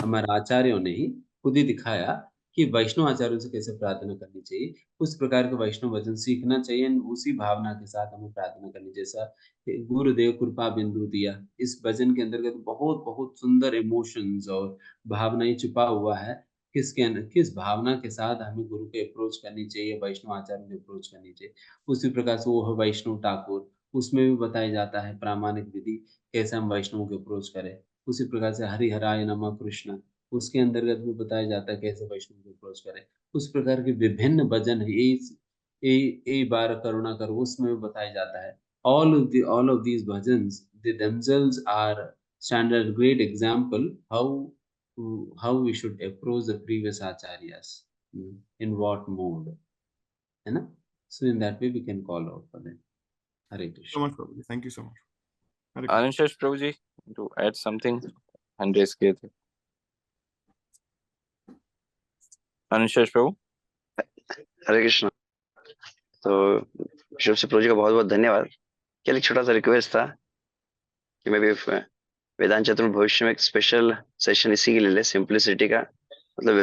हमारे आचार्यों ने ही खुद ही दिखाया कि वैष्णव आचार्यों से कैसे प्रार्थना करनी चाहिए। उस प्रकार के वैष्णव भजन सीखना चाहिए, उसी भावना के साथ हमें प्रार्थना करनी। जैसा गुरुदेव कृपा बिंदु दिया, इस भजन के अंतर्गत बहुत बहुत सुंदर इमोशंस और भावनाएं छुपा हुआ है। किस भावना के साथ हमें गुरु के अप्रोच करनी चाहिए, वैष्णव आचार्य की अप्रोच करनी चाहिए। उसी प्रकार से वो है वैष्णव ठाकुर, उसमें भी बताया जाता है प्रामाणिक विधि कैसे हम वैष्णव की अप्रोच करें। उसी प्रकार से हरिहराय नमः कृष्ण, उसके अंतर्गत भी बताया जाता है कैसे वैष्णव की अप्रोच करें। उस प्रकार के विभिन्न भजन है, ए बार करुणा कर, उसमें भी बताया जाता है। All of these bhajans, they themselves are stand a great example how we should approach the previous acharyas, in what mode, है ना? So in that way we can call out for them. Hare So Krishna. much, Prabhuji. Thank you so much. Hare Krishna. Anand Prabhu ji, to add something, hand raise किए थे। आनंद प्रभु। हरे कृष्ण। तो ऋषभ से प्रभु जी का बहुत बहुत धन्यवाद। क्या एक छोटा सा रिक्वेस्ट था कि मैं भी वेदांत चतुर्थ भविष्य में एक स्पेशल सेशन इसी के लिए ले, सिंप्लिसिटी का, मतलब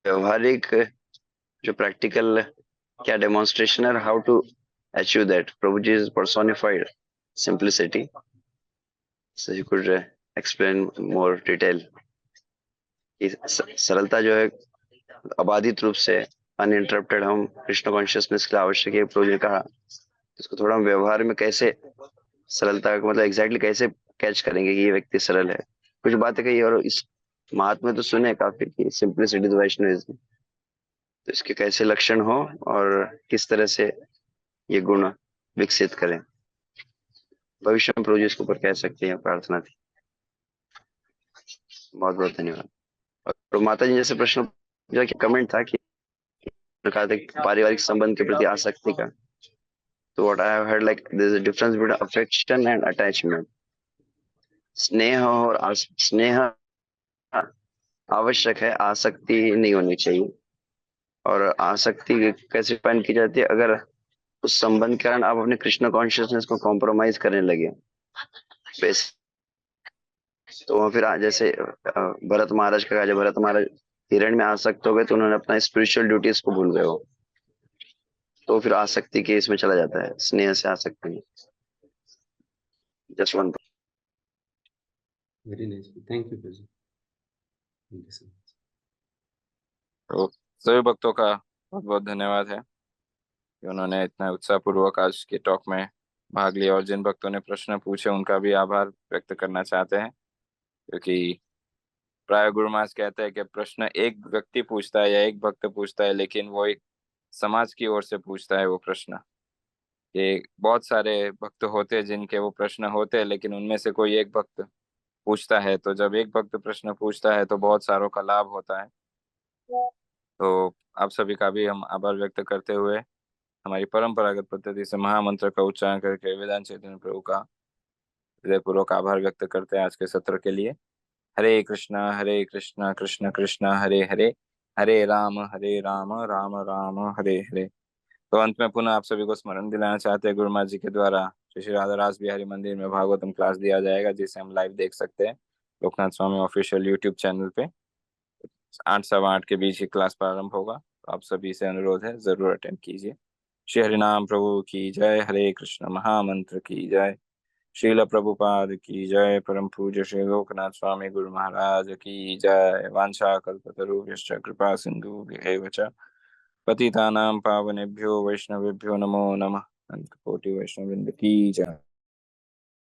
व्यवहारिक जो प्रैक्टिकल क्या डेमोन्स्ट्रेशन है, how to achieve that. Prabhu ji is personified simplicity, so you could explain more detail. सरलता जो है अबाधित रूप से अनइंटरप्टेड हम कृष्ण कॉन्शियसनेस के लिए आवश्यक है। प्रभु जी ने कहा इसको थोड़ा हम व्यवहार में कैसे सरलता का मतलब एग्जैक्टली कैसे कैच करेंगे कि ये व्यक्ति सरल है। कुछ बातें कही और इस महात्मा तो सुने काफी कि सिंप्लिसिटी तो वैष्णविज्म, तो इसके कैसे लक्षण हो और किस तरह से ये गुण विकसित करें, भविष्य में प्रभु जी इसके ऊपर कह सकते हैं, प्रार्थना थी। बहुत बहुत धन्यवाद। और माता जी जैसे प्रश्न कमेंट था कि कहा था कि पारिवारिक संबंध के प्रति आसक्ति का, तो what I have heard like there is a difference between affection and attachment. स्नेह और स्नेह आवश्यक है, आसक्ति नहीं होनी चाहिए। और आसक्ति कैसे डिफाइन की जाती है, अगर उस संबंध के कारण आप अपने कृष्ण कॉन्शियसनेस को कॉम्प्रोमाइज करने लगे बेस, तो वहाँ फिर जैसे भरत महाराज का कहा, जब भरत महाराज हिरण में आसक्त हो गए तो उन्होंने अपना स्पिरिचुअल ड्यूटीज को भूल गए हो, तो फिर आसक्ति के इसमें चला जाता है, स्नेह से आसक्ति में। Just one. Very nice. Thank you, Prabhuji. Thank you so much. तो सभी भक्तों का बहुत बहुत धन्यवाद है कि उन्होंने इतना उत्साहपूर्वक आज के टॉक में भाग लिया, और जिन भक्तों ने प्रश्न पूछे उनका भी आभार व्यक्त करना चाहते हैं, क्योंकि प्राय गुरु महाराज कहते हैं कि प्रश्न एक व्यक्ति पूछता है या एक भक्त पूछता है, लेकिन वो एक समाज की ओर से पूछता है वो प्रश्न। ये बहुत सारे भक्त होते हैं जिनके वो प्रश्न होते हैं, लेकिन उनमें से कोई एक भक्त पूछता है, तो जब एक भक्त प्रश्न पूछता है तो बहुत सारों का लाभ होता है। तो आप सभी का भी हम आभार व्यक्त करते हुए हमारी परंपरागत पद्धति से महामंत्र का उच्चारण करके वेदांत चैतन्य प्रभु का हृदयपूर्वक आभार व्यक्त करते हैं आज के सत्र के लिए। हरे कृष्णा कृष्ण कृष्ण हरे हरे, हरे राम राम राम हरे हरे। तो अंत में पुनः आप सभी को स्मरण दिलाना चाहते हैं, गुरु महाराज जी के द्वारा श्री श्री राधा रास बिहारी मंदिर में भागवतम क्लास दिया जाएगा, जिसे हम लाइव देख सकते हैं लोकनाथ स्वामी ऑफिशियल यूट्यूब चैनल पे। 8 सवा 8 के बीच ही क्लास प्रारंभ होगा, तो आप सभी से अनुरोध है जरूर अटेंड कीजिए। श्री हरिनाम प्रभु की जय, हरे कृष्ण महामंत्र की जय, श्रील प्रभुपाद की जय, परम पूज्य श्री लोकनाथ स्वामी गुरु महाराज की जय। वांछा कल्पतरुभ्यश्च कृपा सिंधुभ्यैव च पतितानां पावनेभ्यो वैष्णवेभ्यो नमो नमः। अनंत कोटि वैष्णववृंद की जय।